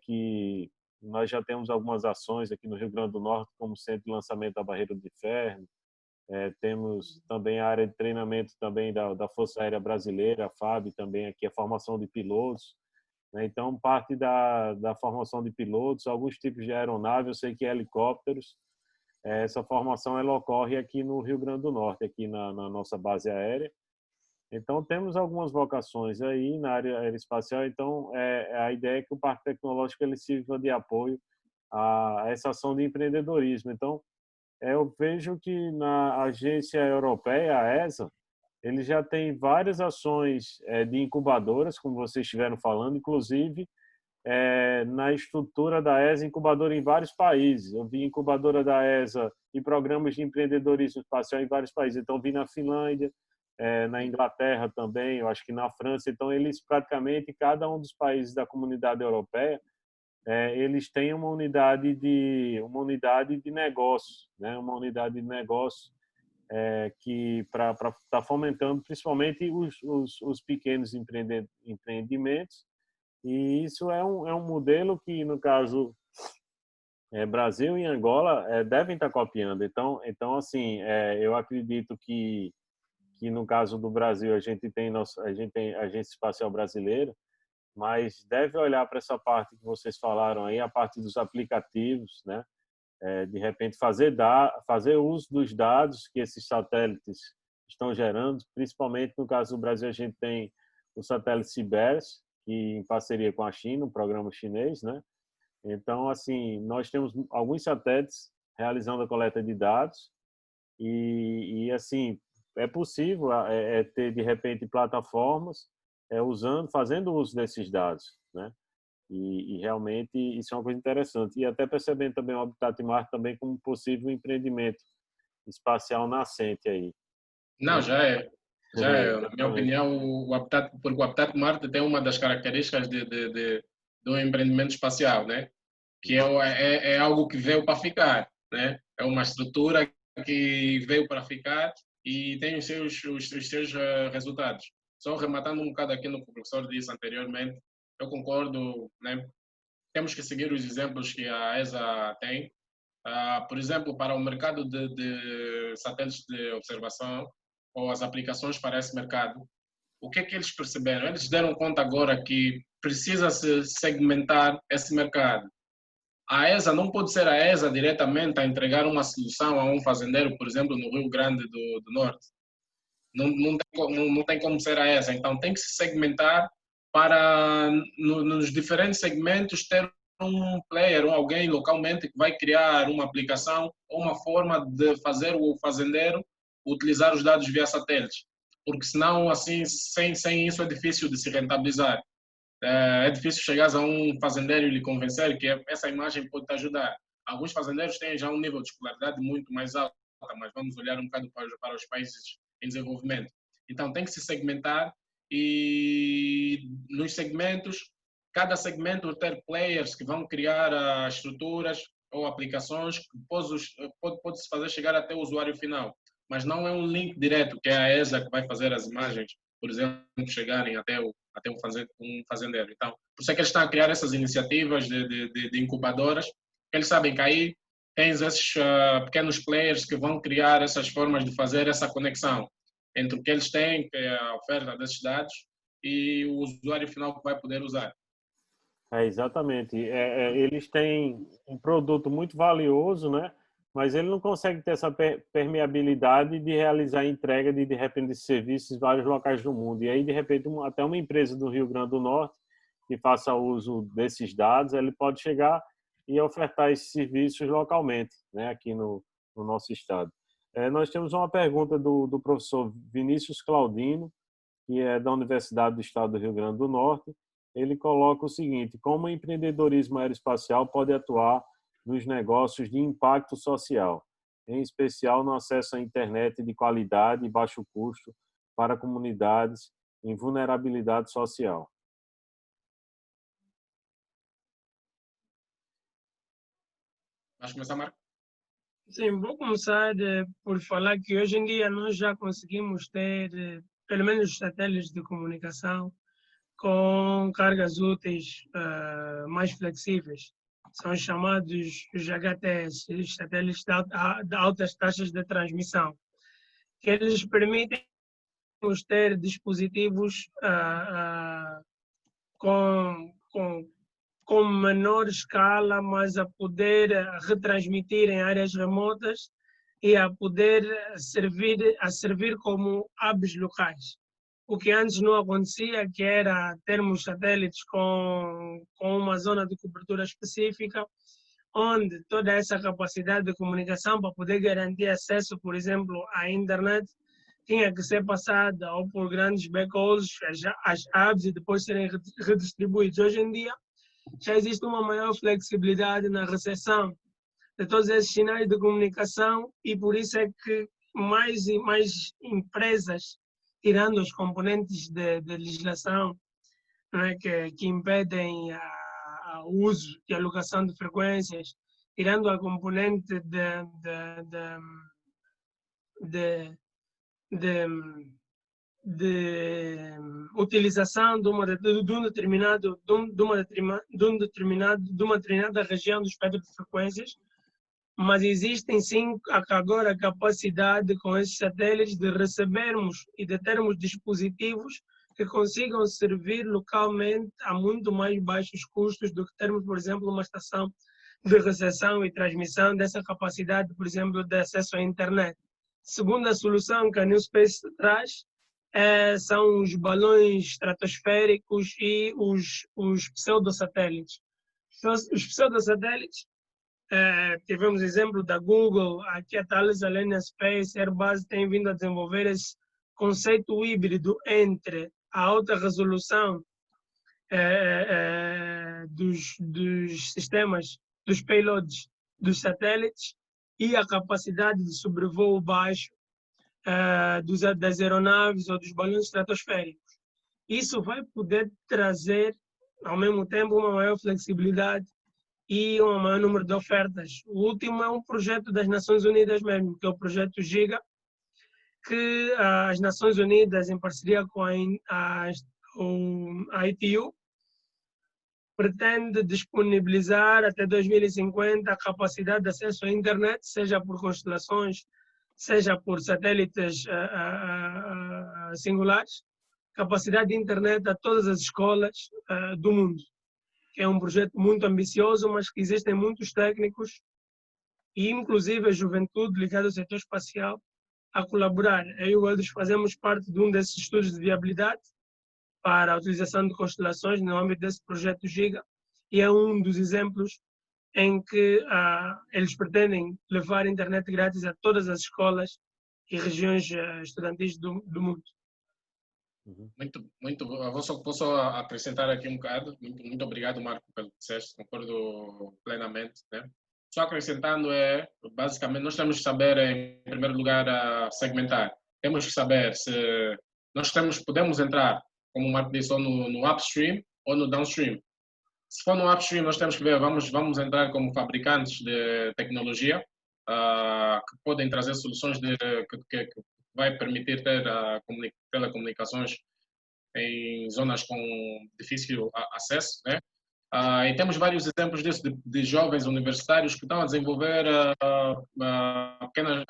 que nós já temos algumas ações aqui no Rio Grande do Norte, como Centro de Lançamento da Barreira do Inferno, temos também a área de treinamento também da Força Aérea Brasileira, a FAB, também aqui a formação de pilotos, né? Então, parte da formação de pilotos, alguns tipos de aeronave, eu sei que helicópteros, essa formação ela ocorre aqui no Rio Grande do Norte, aqui na nossa base aérea. Então, temos algumas vocações aí na área aeroespacial. Então, a ideia é que o Parque Tecnológico ele sirva de apoio a essa ação de empreendedorismo. Então, eu vejo que na agência europeia, a ESA, ele já tem várias ações de incubadoras, como vocês estiveram falando, inclusive na estrutura da ESA, incubadora em vários países. Eu vi incubadora da ESA e programas de empreendedorismo espacial em vários países. Então, vi na Finlândia, na Inglaterra também, eu acho que na França. Então, eles praticamente, cada um dos países da comunidade europeia, eles têm uma unidade de negócio, né? Uma unidade de negócio que para estar fomentando principalmente os pequenos empreendimentos. E isso é um modelo que, no caso, Brasil e Angola devem estar copiando. Então assim, eu acredito que no caso do Brasil a gente tem a Agência Espacial Brasileira, mas deve olhar para essa parte que vocês falaram aí, a parte dos aplicativos, né? De repente fazer uso dos dados que esses satélites estão gerando, principalmente no caso do Brasil a gente tem o satélite Ciberes, que em parceria com a China, um programa chinês, né? Então, assim, nós temos alguns satélites realizando a coleta de dados assim, é possível ter, de repente, plataformas fazendo uso desses dados, né? Realmente isso é uma coisa interessante. E até percebendo também o Habitat Marte também como possível empreendimento espacial nascente aí. Não, já é. Já é. Na minha Exatamente. opinião, porque o Habitat Marte tem uma das características do empreendimento espacial, né? Que é algo que veio para ficar, né? É uma estrutura que veio para ficar e tem os seus resultados. Só rematando um bocado aqui no que o professor disse anteriormente, eu concordo, né? Temos que seguir os exemplos que a ESA tem. Por exemplo, para o mercado de satélites de observação ou as aplicações para esse mercado, o que é que eles perceberam? Eles deram conta agora que precisa se segmentar esse mercado. A ESA não pode ser a ESA diretamente a entregar uma solução a um fazendeiro, por exemplo, no Rio Grande do Norte. Não tem como ser a ESA. Então, tem que se segmentar para, nos diferentes segmentos, ter um player, ou alguém localmente que vai criar uma aplicação ou uma forma de fazer o fazendeiro utilizar os dados via satélite. Porque senão, assim, sem isso é difícil de se rentabilizar. É difícil chegar a um fazendeiro e lhe convencer que essa imagem pode te ajudar. Alguns fazendeiros têm já um nível de escolaridade muito mais alto, mas vamos olhar um bocado para os países em desenvolvimento. Então, tem que se segmentar e nos segmentos, cada segmento ter players que vão criar estruturas ou aplicações que pode-se fazer chegar até o usuário final. Mas não é um link direto, que é a ESA que vai fazer as imagens, por exemplo, chegarem até um fazendeiro. Então, por isso é que eles estão a criar essas iniciativas de incubadoras, porque eles sabem que aí tens esses pequenos players que vão criar essas formas de fazer essa conexão entre o que eles têm, que é a oferta desses dados, e o usuário final que vai poder usar. Exatamente. Eles têm um produto muito valioso, né? Mas ele não consegue ter essa permeabilidade de realizar a entrega de repente, de serviços em vários locais do mundo. E aí, de repente, até uma empresa do Rio Grande do Norte que faça uso desses dados, ele pode chegar e ofertar esses serviços localmente, né? Aqui no nosso estado. Nós temos uma pergunta do professor Vinícius Claudino, que é da Universidade do Estado do Rio Grande do Norte. Ele coloca o seguinte: como o empreendedorismo aeroespacial pode atuar nos negócios de impacto social, em especial no acesso à internet de qualidade e baixo custo para comunidades em vulnerabilidade social? Vais começar, Marco? Sim, vou começar por falar que hoje em dia nós já conseguimos ter, pelo menos, satélites de comunicação com cargas úteis mais flexíveis. São chamados os HTS, os satélites de altas taxas de transmissão, que eles permitem ter dispositivos com menor escala, mas a poder retransmitir em áreas remotas e a poder servir como hubs locais. O que antes não acontecia, que era termos satélites com uma zona de cobertura específica, onde toda essa capacidade de comunicação para poder garantir acesso, por exemplo, à internet, tinha que ser passada ou por grandes backhauls, as hubs, e depois serem redistribuídos. Hoje em dia, já existe uma maior flexibilidade na recepção de todos esses sinais de comunicação e por isso é que mais e mais empresas, tirando os componentes de legislação, né, que impedem o uso e alocação de frequências, tirando a componente de utilização de uma determinada região do espectro de frequências, mas existem sim agora a capacidade com esses satélites de recebermos e de termos dispositivos que consigam servir localmente a muito mais baixos custos do que termos, por exemplo, uma estação de recepção e transmissão dessa capacidade, por exemplo, de acesso à internet. Segunda solução que a New Space traz são os balões estratosféricos e os pseudosatélites. Os pseudosatélites, tivemos exemplo da Google, aqui a Thales Alenia Space, Airbus tem vindo a desenvolver esse conceito híbrido entre a alta resolução dos sistemas, dos payloads, dos satélites e a capacidade de sobrevoo baixo das aeronaves ou dos balões estratosféricos. Isso vai poder trazer, ao mesmo tempo, uma maior flexibilidade e um maior número de ofertas. O último é um projeto das Nações Unidas mesmo, que é o projeto Giga, que as Nações Unidas, em parceria com a ITU, pretende disponibilizar até 2050 a capacidade de acesso à internet, seja por constelações, seja por satélites singulares, capacidade de internet a todas as escolas do mundo. É um projeto muito ambicioso, mas que existem muitos técnicos e inclusive a juventude ligada ao setor espacial a colaborar. Eu e o Elders fazemos parte de um desses estudos de viabilidade para a utilização de constelações no âmbito desse projeto Giga, e é um dos exemplos em que eles pretendem levar a internet grátis a todas as escolas e regiões estudantis do mundo. Muito. Eu posso acrescentar aqui um bocado. Muito obrigado, Marco, pelo que disseste. Concordo plenamente, né? Só acrescentando basicamente, nós temos que saber, em primeiro lugar, segmentar. Temos que saber se nós podemos entrar, como o Marco disse, ou no upstream ou no downstream. Se for no upstream, nós temos que ver, vamos entrar como fabricantes de tecnologia que podem trazer soluções que vai permitir ter telecomunicações em zonas com difícil acesso, né? E temos vários exemplos disso, de jovens universitários que estão a desenvolver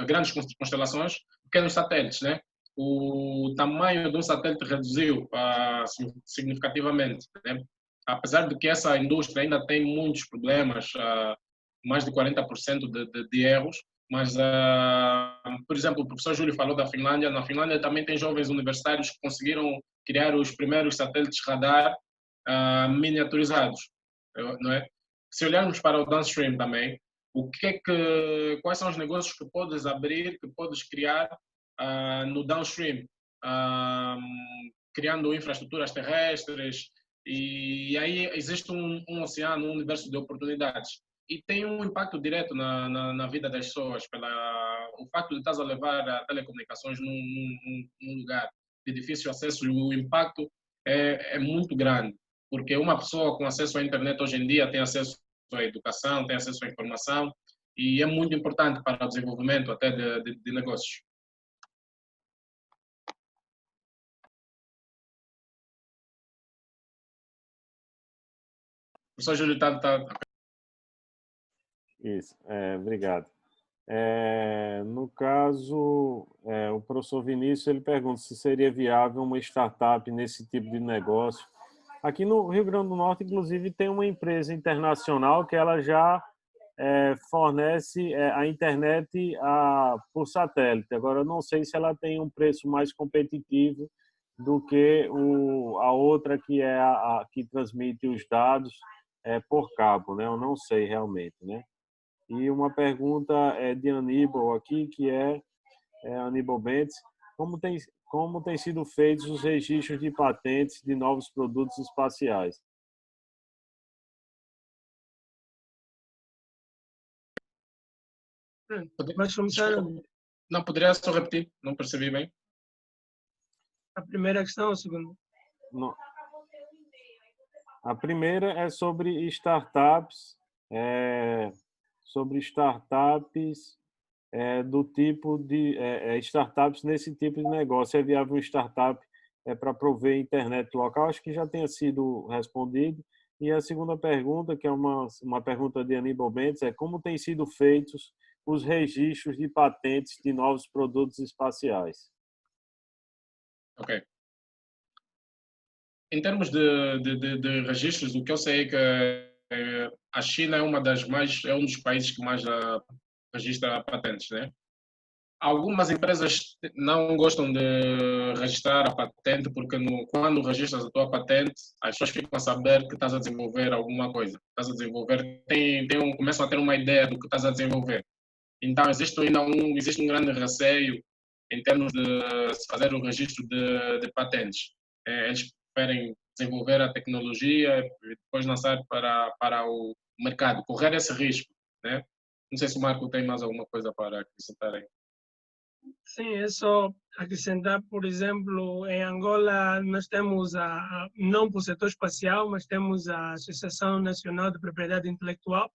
grandes constelações, pequenos satélites, né? O tamanho de um satélite reduziu significativamente, né? Apesar de que essa indústria ainda tem muitos problemas, mais de 40% de erros, mas, por exemplo, o professor Júlio falou da Finlândia. Na Finlândia também tem jovens universitários que conseguiram criar os primeiros satélites radar miniaturizados, não é? Se olharmos para o downstream também, quais são os negócios que podes abrir, que podes criar no downstream, criando infraestruturas terrestres, e aí existe um oceano, um universo de oportunidades. E tem um impacto direto na vida das pessoas, o facto de estás a levar telecomunicações num lugar de difícil acesso, o impacto é muito grande, porque uma pessoa com acesso à internet hoje em dia tem acesso à educação, tem acesso à informação, e é muito importante para o desenvolvimento até de negócios. O professor Júlio está... Isso, obrigado. No caso, o professor Vinícius ele pergunta se seria viável uma startup nesse tipo de negócio. Aqui no Rio Grande do Norte, inclusive, tem uma empresa internacional que ela já fornece a internet por satélite. Agora, eu não sei se ela tem um preço mais competitivo do que a outra que é que transmite os dados por cabo, né? Eu não sei realmente, né? E uma pergunta de Aníbal aqui, que é Aníbal Bentes. Como tem sido feitos os registros de patentes de novos produtos espaciais? Mas começaram... Não, poderia só repetir? Não percebi bem. A primeira questão ou a segunda? Não. A primeira é sobre startups, do tipo de startups nesse tipo de negócio. É viável uma startup para prover internet local? Acho que já tenha sido respondido. E a segunda pergunta, que é uma pergunta de Aníbal Mendes, é como têm sido feitos os registros de patentes de novos produtos espaciais? Ok. Em termos de registros, o que eu sei é que a China é é um dos países que mais registra patentes, né? Algumas empresas não gostam de registrar a patente porque quando registras a tua patente, as pessoas ficam a saber que estás a desenvolver alguma coisa. Estás a desenvolver, começam a ter uma ideia do que estás a desenvolver. Então, existe um grande receio em termos de se fazer o registro de patentes. Eles preferem desenvolver a tecnologia e depois lançar para o mercado, correr esse risco, né? Não sei se o Marco tem mais alguma coisa para acrescentar aí. Sim, é só acrescentar, por exemplo, em Angola nós temos, não para o setor espacial, mas temos a Associação Nacional de Propriedade Intelectual,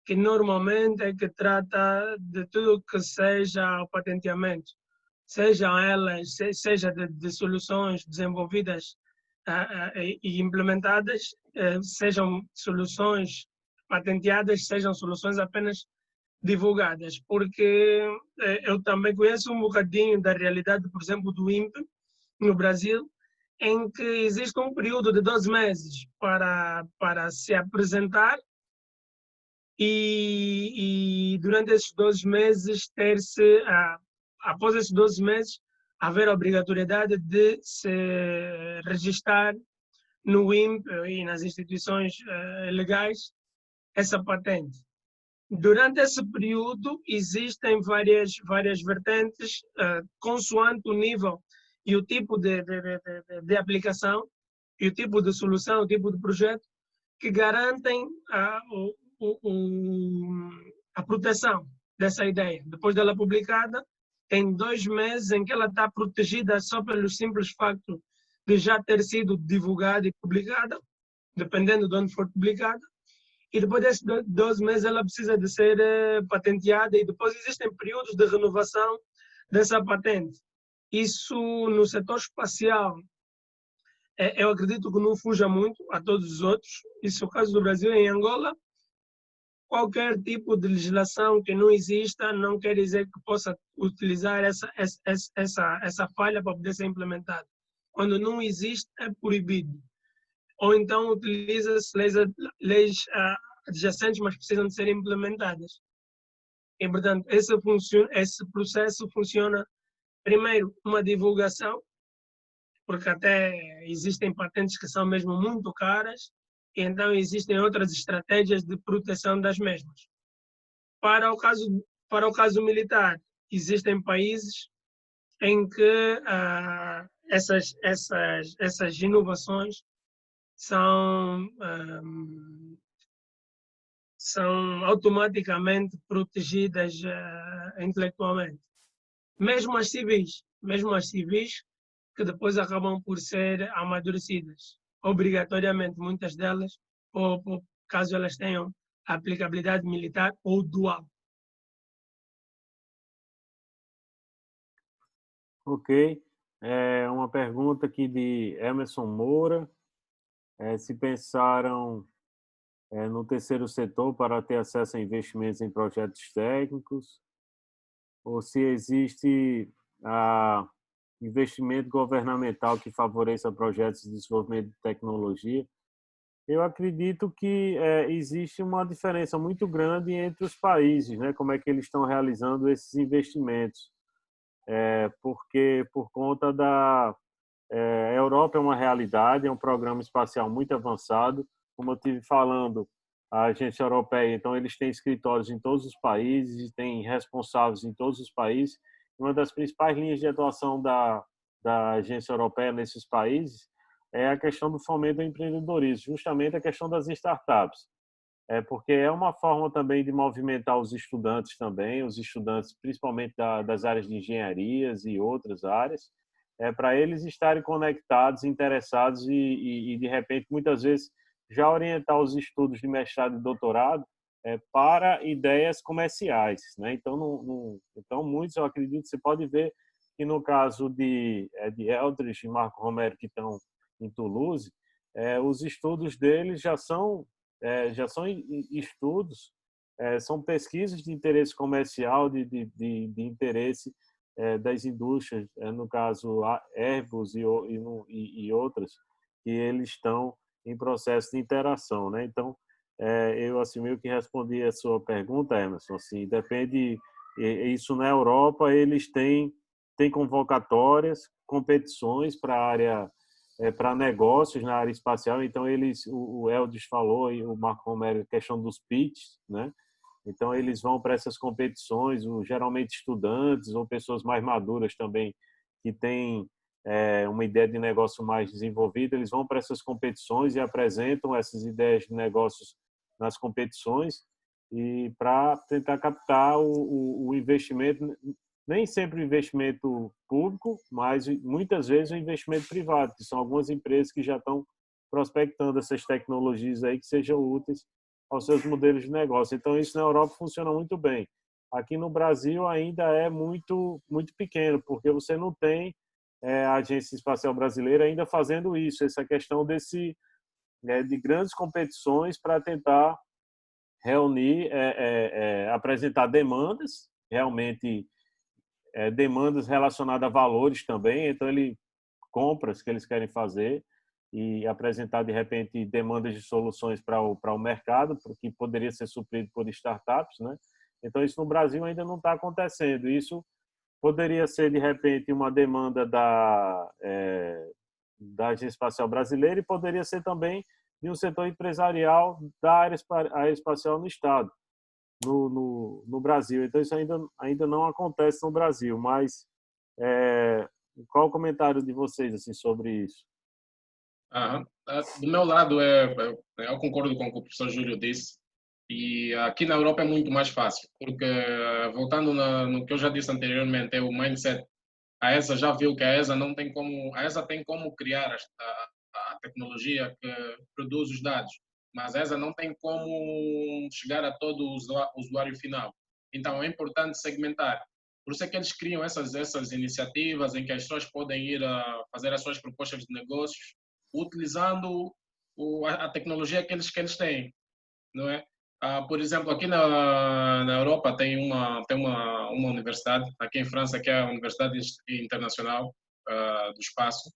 que normalmente é que trata de tudo que seja o patenteamento, sejam elas, seja de soluções desenvolvidas e implementadas, sejam soluções patenteadas, sejam soluções apenas divulgadas, porque eu também conheço um bocadinho da realidade, por exemplo, do INPE no Brasil, em que existe um período de 12 meses para se apresentar e durante esses 12 meses ter-se, após esses 12 meses, haver a obrigatoriedade de se registrar no INPE e nas instituições legais essa patente. Durante esse período, existem várias vertentes, consoante o nível e o tipo de aplicação, e o tipo de solução, o tipo de projeto, que garantem a proteção dessa ideia. Depois dela publicada, tem 2 meses em que ela está protegida só pelo simples facto de já ter sido divulgada e publicada, dependendo de onde for publicada. E depois desses 12 meses ela precisa de ser patenteada e depois existem períodos de renovação dessa patente. Isso no setor espacial, eu acredito que não fuja muito a todos os outros. Isso é o caso do Brasil. Em Angola, qualquer tipo de legislação que não exista não quer dizer que possa utilizar essa falha para poder ser implementada. Quando não existe, é proibido. Ou então utiliza-se leis adjacentes, mas precisam de ser implementadas. E, portanto, esse processo funciona, primeiro, uma divulgação, porque até existem patentes que são mesmo muito caras, e então existem outras estratégias de proteção das mesmas. Para o caso militar, existem países em que essas inovações são automaticamente protegidas intelectualmente. Mesmo as civis que depois acabam por ser amadurecidas, obrigatoriamente, muitas delas, ou caso elas tenham aplicabilidade militar ou dual. Ok. Uma pergunta aqui de Emerson Moura. Se pensaram no terceiro setor para ter acesso a investimentos em projetos técnicos, ou se existe investimento governamental que favoreça projetos de desenvolvimento de tecnologia. Eu acredito que existe uma diferença muito grande entre os países, né? Como é que eles estão realizando esses investimentos. Porque por conta a Europa é uma realidade, é um programa espacial muito avançado, como eu estive falando, a agência europeia, então eles têm escritórios em todos os países, têm responsáveis em todos os países. Uma das principais linhas de atuação da agência europeia nesses países é a questão do fomento do empreendedorismo, justamente a questão das startups. Porque é uma forma também de movimentar os estudantes também, os estudantes principalmente das áreas de engenharias e outras áreas, para eles estarem conectados, interessados e, de repente, muitas vezes, já orientar os estudos de mestrado e doutorado para ideias comerciais, né? Então, muitos, eu acredito, você pode ver que no caso de Eldridge e Marco Romero, que estão em Toulouse, os estudos deles já são estudos, são pesquisas de interesse comercial, de interesse das indústrias, no caso a Airbus e outras, que eles estão em processo de interação, né? Então, eu assim meio que respondi a sua pergunta, Emerson. Assim, depende. Isso na Europa eles têm convocatórias, competições para área para negócios na área espacial. Então eles, o Eldridge falou e o Marco Romero, questão dos pitches, né? Então eles vão para essas competições, geralmente estudantes ou pessoas mais maduras também que têm uma ideia de negócio mais desenvolvida, eles vão para essas competições e apresentam essas ideias de negócios nas competições e para tentar captar o investimento, nem sempre o investimento público, mas muitas vezes o investimento privado, que são algumas empresas que já estão prospectando essas tecnologias aí que sejam úteis aos seus modelos de negócio. Então isso na Europa funciona muito bem. Aqui no Brasil ainda é muito pequeno, porque você não tem a Agência Espacial Brasileira ainda fazendo isso, essa questão de grandes competições para tentar reunir, apresentar demandas, realmente demandas relacionadas a valores também, então compras que eles querem fazer e apresentar de repente demandas de soluções para o mercado, que poderia ser suprido por startups, né? Então isso no Brasil ainda não está acontecendo. Isso poderia ser de repente uma demanda da Agência Espacial Brasileira e poderia ser também de um setor empresarial da área espacial no Estado, no Brasil. Então, isso ainda não acontece no Brasil, mas qual o comentário de vocês assim, sobre isso? Do meu lado, eu concordo com o que o professor Júlio disse, e aqui na Europa é muito mais fácil, porque, voltando no que eu já disse anteriormente, é o mindset. A ESA já viu que a ESA tem como criar a tecnologia que produz os dados, mas a ESA não tem como chegar a todo o usuário final. Então é importante segmentar. Por isso é que eles criam essas iniciativas em que as pessoas podem ir a fazer as suas propostas de negócios utilizando a tecnologia que eles têm, não é? Por exemplo, aqui na Europa tem uma universidade, aqui em França, que é a Universidade Internacional do Espaço,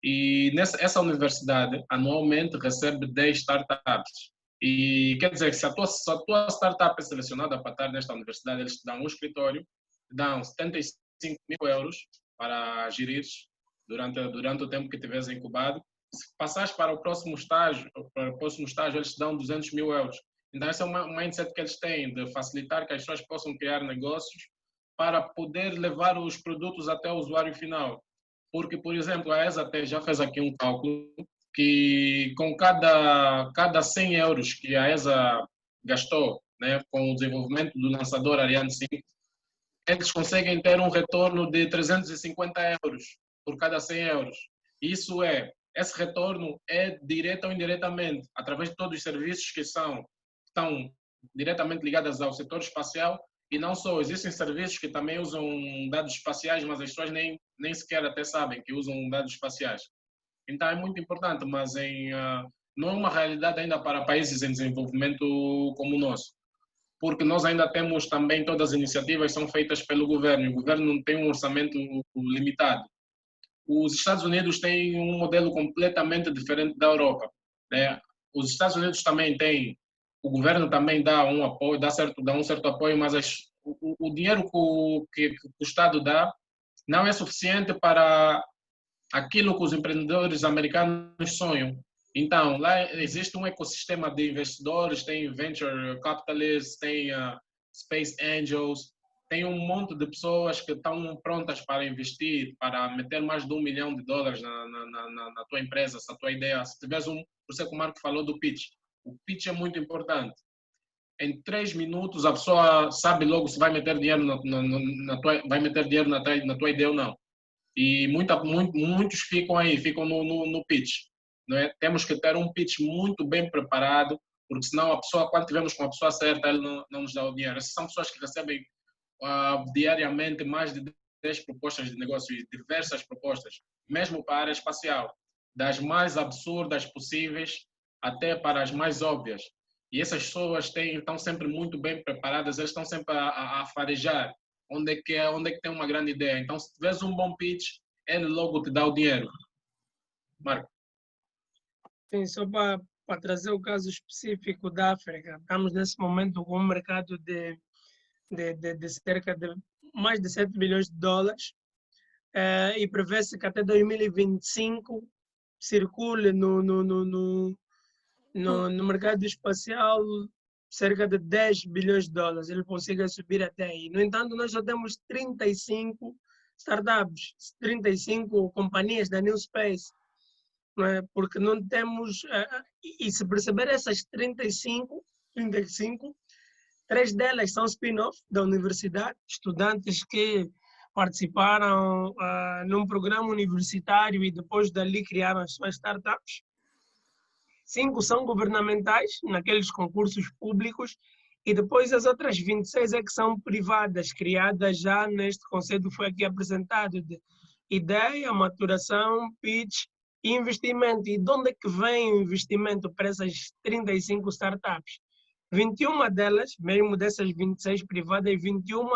e essa universidade anualmente recebe 10 startups. E quer dizer que se a tua startup é selecionada para estar nesta universidade, eles te dão um escritório, te dão 75 mil euros para gerir durante o tempo que estiveres incubado. Se passares para o próximo estágio, eles te dão 200 mil euros. Então, esse é um mindset que eles têm, de facilitar que as pessoas possam criar negócios para poder levar os produtos até o usuário final. Porque, por exemplo, a ESA já fez aqui um cálculo que com cada 100 euros que a ESA gastou, né, com o desenvolvimento do lançador Ariane 5, eles conseguem ter um retorno de 350 euros por cada 100 euros. Esse retorno é direto ou indiretamente, através de todos os serviços que estão diretamente ligados ao setor espacial. E não só, existem serviços que também usam dados espaciais, mas as pessoas nem sequer até sabem que usam dados espaciais. Então é muito importante, mas não é uma realidade ainda para países em desenvolvimento como o nosso, porque nós ainda temos também todas as iniciativas são feitas pelo governo, e o governo não tem um orçamento limitado. Os Estados Unidos têm um modelo completamente diferente da Europa, né? Os Estados Unidos também têm, o governo também dá um apoio, dá um certo apoio, mas o dinheiro que o Estado dá não é suficiente para aquilo que os empreendedores americanos sonham. Então, lá existe um ecossistema de investidores, tem venture capitalists, tem space angels, tem um monte de pessoas que estão prontas para investir, para meter mais de $1 milhão na tua empresa, se a tua ideia, se tiveres por isso que o Marco falou do pitch. O pitch é muito importante. Em 3 minutos a pessoa sabe logo se vai meter dinheiro na tua ideia ou não. E muitos ficam no pitch. Não é? Temos que ter um pitch muito bem preparado, porque senão a pessoa, quando estivermos com a pessoa certa, ele não nos dá o dinheiro. Essas são pessoas que recebem diariamente mais de 10 propostas de negócio, diversas propostas, mesmo para a área espacial, das mais absurdas possíveis até para as mais óbvias. E essas pessoas estão sempre muito bem preparadas, eles estão sempre a farejar onde é que tem uma grande ideia. Então, se tiveres um bom pitch, ele logo te dá o dinheiro. Marco. Sim, só para trazer o caso específico da África, estamos nesse momento com um mercado de cerca de mais de 7 bilhões de dólares e prevê-se que até 2025 circule no mercado espacial cerca de 10 bilhões de dólares. Ele consiga subir até aí. No entanto, nós já temos 35 startups, 35 companhias da New Space, não é? Porque não temos... e se perceber essas 35, 3 delas são spin-off da universidade, estudantes que participaram num programa universitário e depois dali criaram as suas startups. 5 são governamentais, naqueles concursos públicos, e depois as outras 26 é que são privadas, criadas já neste conceito que foi aqui apresentado, de ideia, maturação, pitch e investimento. E de onde é que vem o investimento para essas 35 startups? 21 delas, mesmo dessas 26 privadas, 21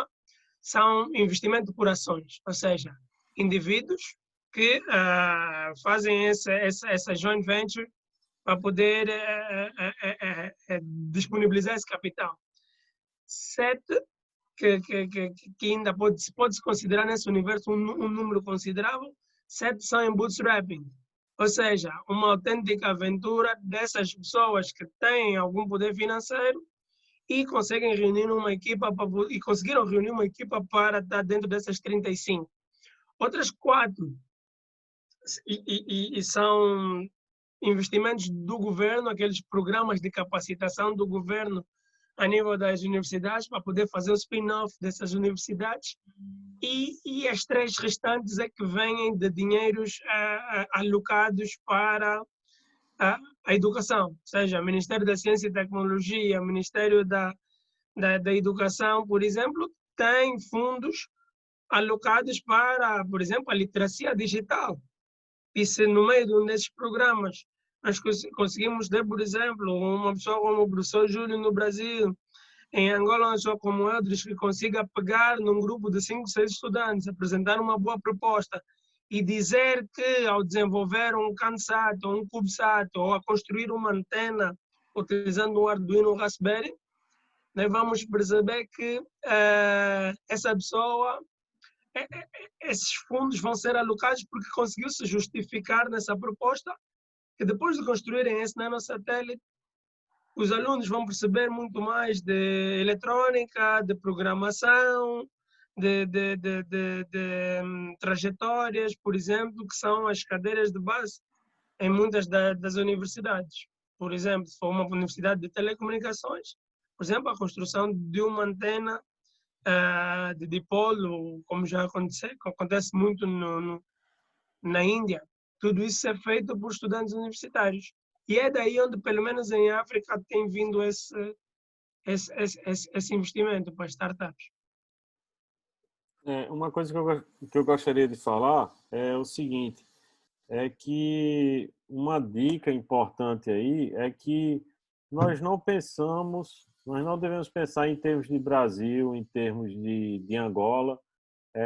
são investimento por ações, ou seja, indivíduos que fazem essa joint venture para poder disponibilizar esse capital. 7, que ainda pode-se considerar nesse universo um número considerável, 7 são em bootstrapping. Ou seja, uma autêntica aventura dessas pessoas que têm algum poder financeiro e conseguem reunir uma equipa e conseguiram reunir uma equipa para estar dentro dessas 35. Outras 4 são investimentos do governo, aqueles programas de capacitação do governo a nível das universidades para poder fazer o spin-off dessas universidades. E as 3 restantes é que vêm de dinheiros alocados para a educação, ou seja, o Ministério da Ciência e Tecnologia, o Ministério da Educação, por exemplo, tem fundos alocados para, por exemplo, a literacia digital. E se no meio de um desses programas nós conseguimos ter, por exemplo, uma pessoa como o professor Júlio no Brasil, em Angola uma pessoa como o Eldris, que consiga pegar num grupo de 5, 6 estudantes, apresentar uma boa proposta e dizer que ao desenvolver um CANSAT ou um CubeSat ou a construir uma antena utilizando um Arduino Raspberry, nós vamos perceber que essa pessoa, esses fundos vão ser alocados porque conseguiu se justificar nessa proposta, que depois de construírem esse nanosatélite, os alunos vão perceber muito mais de eletrônica, de programação, de trajetórias, por exemplo, que são as cadeiras de base em muitas das universidades. Por exemplo, se for uma universidade de telecomunicações, por exemplo, a construção de uma antena de dipolo, como já acontece muito na Índia. Tudo isso é feito por estudantes universitários. E é daí onde, pelo menos em África, tem vindo esse investimento para startups. Uma coisa que eu gostaria de falar é o seguinte, é que uma dica importante aí é que nós não devemos pensar em termos de Brasil, em termos de Angola,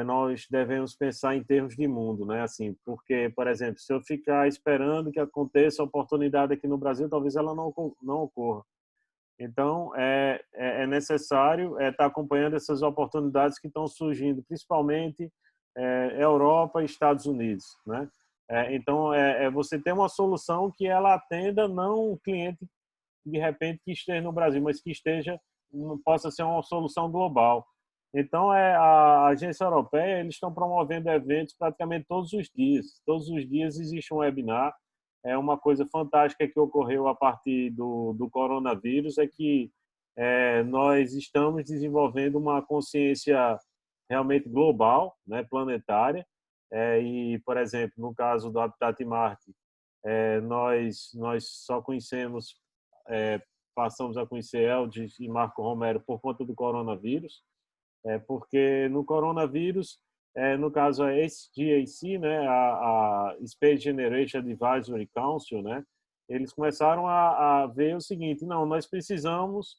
nós devemos pensar em termos de mundo, né? Assim, porque, por exemplo, se eu ficar esperando que aconteça a oportunidade aqui no Brasil, talvez ela não ocorra. Então, é necessário estar acompanhando essas oportunidades que estão surgindo, principalmente Europa e Estados Unidos, né? Então, você tem uma solução que ela atenda não um cliente, de repente, que esteja no Brasil, mas que possa ser uma solução global. Então, a agência europeia, eles estão promovendo eventos praticamente todos os dias. Todos os dias existe um webinar. É uma coisa fantástica que ocorreu a partir do coronavírus, é que nós estamos desenvolvendo uma consciência realmente global, né, planetária. E, por exemplo, no caso do Habitat Marte, nós só conhecemos passamos a conhecer Eldris e Marco Romero por conta do coronavírus, porque no coronavírus, no caso a SGAC, né, a Space Generation Advisory Council, né, eles começaram a ver o seguinte: não, nós precisamos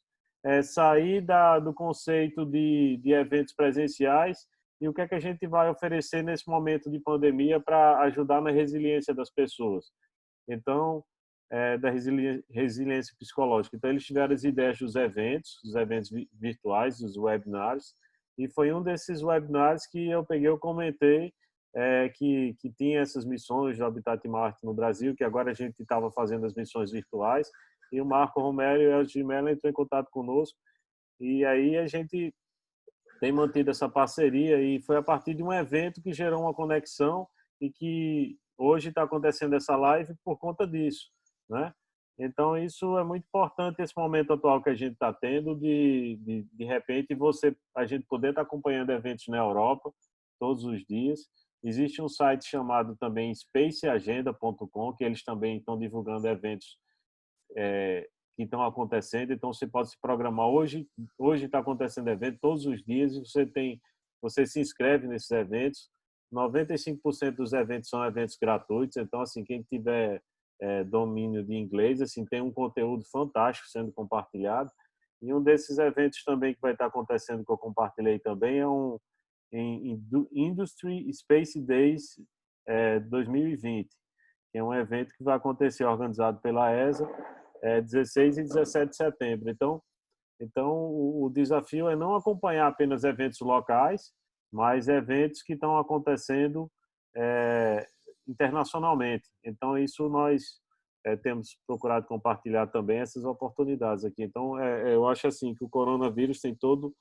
sair do conceito de eventos presenciais e o que é que a gente vai oferecer nesse momento de pandemia para ajudar na resiliência das pessoas. Então, da resiliência psicológica. Então, eles tiveram as ideias dos eventos virtuais, dos webinars, e foi um desses webinars que eu comentei que tinha essas missões do Habitat Marte no Brasil, que agora a gente estava fazendo as missões virtuais, e o Marco Romero e o Elcio de Mello entrou em contato conosco, e aí a gente tem mantido essa parceria, e foi a partir de um evento que gerou uma conexão e que hoje está acontecendo essa live por conta disso, né? Então, isso é muito importante, esse momento atual que a gente está tendo, de repente, a gente poder estar acompanhando eventos na Europa todos os dias. Existe um site chamado também spaceagenda.com, que eles também estão divulgando eventos que estão acontecendo. Então, você pode se programar. Hoje está acontecendo evento todos os dias e você se inscreve nesses eventos. 95% dos eventos são eventos gratuitos. Então, assim, quem tiver domínio de inglês, assim, tem um conteúdo fantástico sendo compartilhado. E um desses eventos também que vai estar acontecendo, que eu compartilhei também, em Industry Space Days 2020, que é um evento que vai acontecer organizado pela ESA 16 e 17 de setembro. Então o desafio é não acompanhar apenas eventos locais, mas eventos que estão acontecendo internacionalmente. Então, isso nós temos procurado compartilhar também essas oportunidades aqui. Então, eu acho assim que o coronavírus tem todo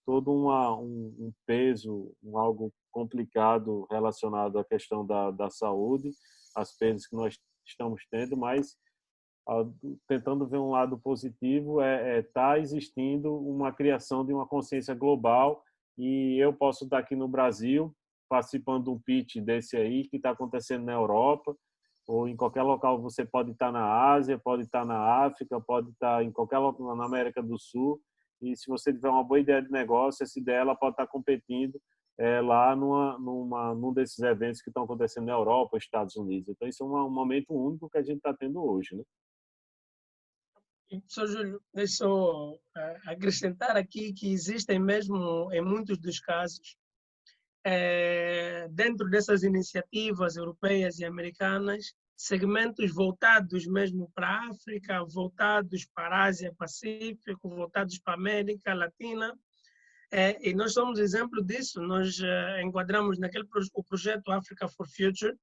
um peso, algo complicado relacionado à questão da saúde, as perdas que nós estamos tendo, mas tentando ver um lado positivo, tá existindo uma criação de uma consciência global, e eu posso estar aqui no Brasil participando de um pitch desse aí que está acontecendo na Europa, ou em qualquer local. Você pode estar na Ásia, pode estar na África, pode estar em qualquer local na América do Sul, e se você tiver uma boa ideia de negócio, essa ideia ela pode estar competindo lá num desses eventos que estão acontecendo na Europa, Estados Unidos. Então, isso é um momento único que a gente está tendo hoje, né? Professor Júlio, deixa eu acrescentar aqui que existem mesmo, em muitos dos casos, dentro dessas iniciativas europeias e americanas, segmentos voltados mesmo para a África, voltados para a Ásia Pacífico, voltados para a América Latina, e nós somos exemplo disso. Nós enquadramos o projeto Africa for Future,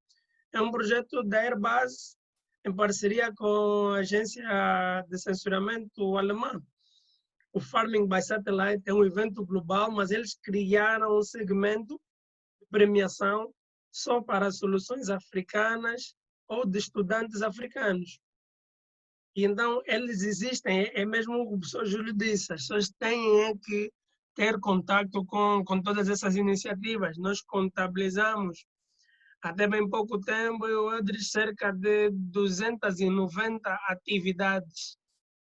é um projeto da Airbus em parceria com a agência de censuramento alemã. O Farming by Satellite é um evento global, mas eles criaram um segmento de premiação só para soluções africanas ou de estudantes africanos. E então, eles existem, é mesmo o que o professor Júlio disse, as pessoas têm que ter contato com todas essas iniciativas. Nós contabilizamos até bem pouco tempo, eu Eldris, cerca de 290 atividades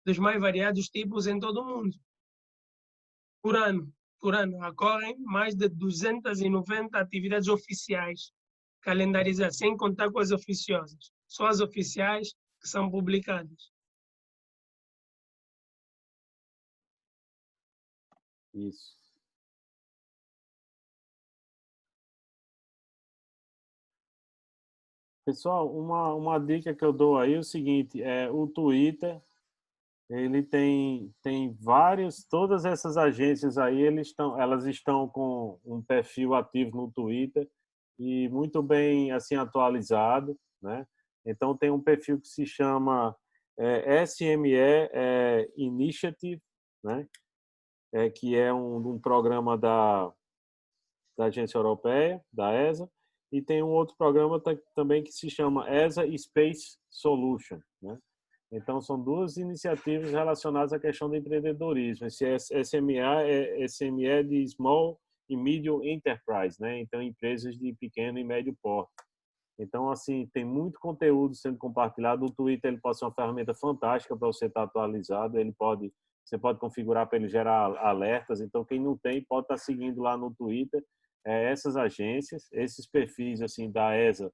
dos mais variados tipos em todo o mundo. Por ano, ocorrem mais de 290 atividades oficiais calendarizadas, sem contar com as oficiosas. Só as oficiais que são publicadas. Isso. Pessoal, uma dica que eu dou aí é o seguinte: o Twitter, ele tem todas essas agências aí, elas estão com um perfil ativo no Twitter e muito bem assim atualizado, né? Então tem um perfil que se chama SME Initiative, né? Que é um programa da agência europeia, da ESA, e tem um outro programa também que se chama ESA Space Solution, né? Então, são duas iniciativas relacionadas à questão do empreendedorismo. Esse SME é SME de Small e Medium Enterprise, né? Então, empresas de pequeno e médio porte. Então, assim, tem muito conteúdo sendo compartilhado. O Twitter ele pode ser uma ferramenta fantástica para você estar atualizado. Você pode configurar para ele gerar alertas. Então, quem não tem pode estar seguindo lá no Twitter essas agências, esses perfis assim da ESA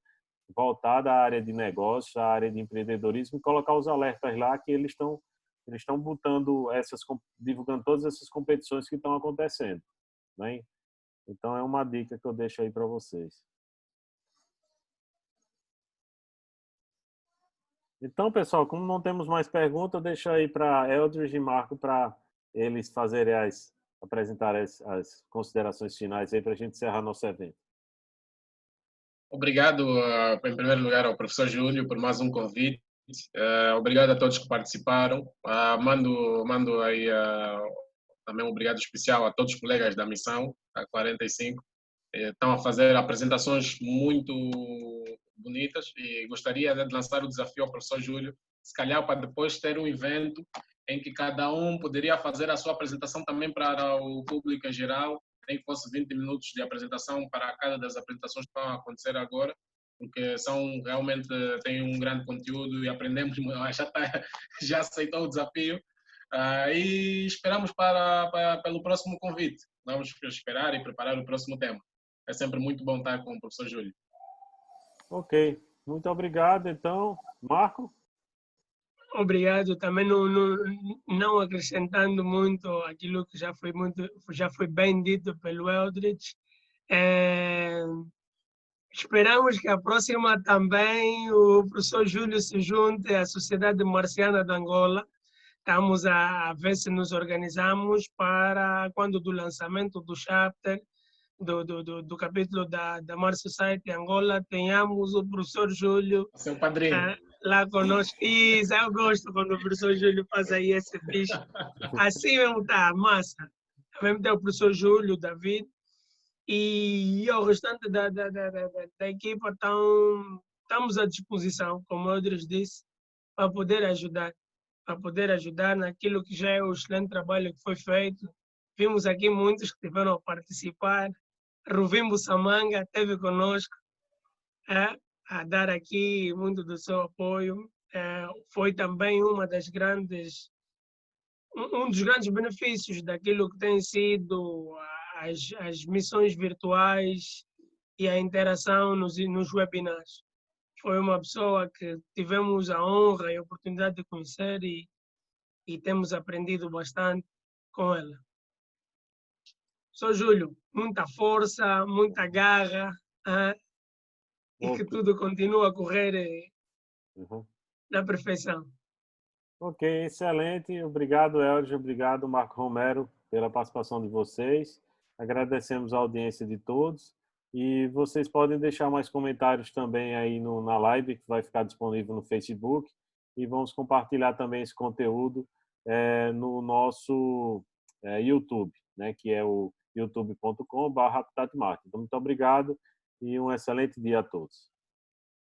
voltada à área de negócios, à área de empreendedorismo, e colocar os alertas lá que eles estão botando divulgando todas essas competições que estão acontecendo, né? Então é uma dica que eu deixo aí para vocês. Então, pessoal, como não temos mais perguntas, eu deixo aí para Eldridge e Marco para eles fazerem apresentar as considerações finais aí para a gente encerrar nosso evento. Obrigado, em primeiro lugar, ao professor Júlio por mais um convite. Obrigado a todos que participaram. Mando aí também um obrigado especial a todos os colegas da missão, a 45. Estão a fazer apresentações muito bonitas e gostaria de lançar o desafio ao professor Júlio, se calhar para depois ter um evento em que cada um poderia fazer a sua apresentação também para o público em geral, nem que fosse 20 minutos de apresentação para cada das apresentações que estão a acontecer agora, porque realmente têm um grande conteúdo e aprendemos, já aceitou o desafio. E esperamos pelo próximo convite. Vamos esperar e preparar o próximo tema. É sempre muito bom estar com o professor Júlio. Ok, muito obrigado. Então, Marco? Obrigado. Também não acrescentando muito aquilo que já foi bem dito pelo Eldridge. Esperamos que a próxima também o professor Júlio se junte à Sociedade Marciana de Angola. Estamos a ver se nos organizamos para quando do lançamento do chapter, do capítulo da Mars Society Angola, tenhamos o professor Júlio seu padrinho lá conosco. Isso, eu gosto quando o professor Júlio faz aí esse bicho. Assim mesmo está, massa. Também tem o professor Júlio, David, e o restante da equipa estamos à disposição, como o Eldridge disse, para poder ajudar naquilo que já é o excelente trabalho que foi feito. Vimos aqui muitos que tiveram a participar. Ruvimbo Samanga esteve conosco a dar aqui muito do seu apoio. Foi também um dos grandes benefícios daquilo que tem sido as missões virtuais e a interação nos webinars. Foi uma pessoa que tivemos a honra e a oportunidade de conhecer e temos aprendido bastante com ela. Sou Júlio, muita força, muita garra, e que tudo continua a correr na perfeição. Ok, excelente. Obrigado, Eldridge. Obrigado, Marco Romero, pela participação de vocês. Agradecemos a audiência de todos. E vocês podem deixar mais comentários também aí na live, que vai ficar disponível no Facebook. E vamos compartilhar também esse conteúdo no nosso YouTube, né, que é o youtube.com/habitatmarketing. Então, muito obrigado e um excelente dia a todos.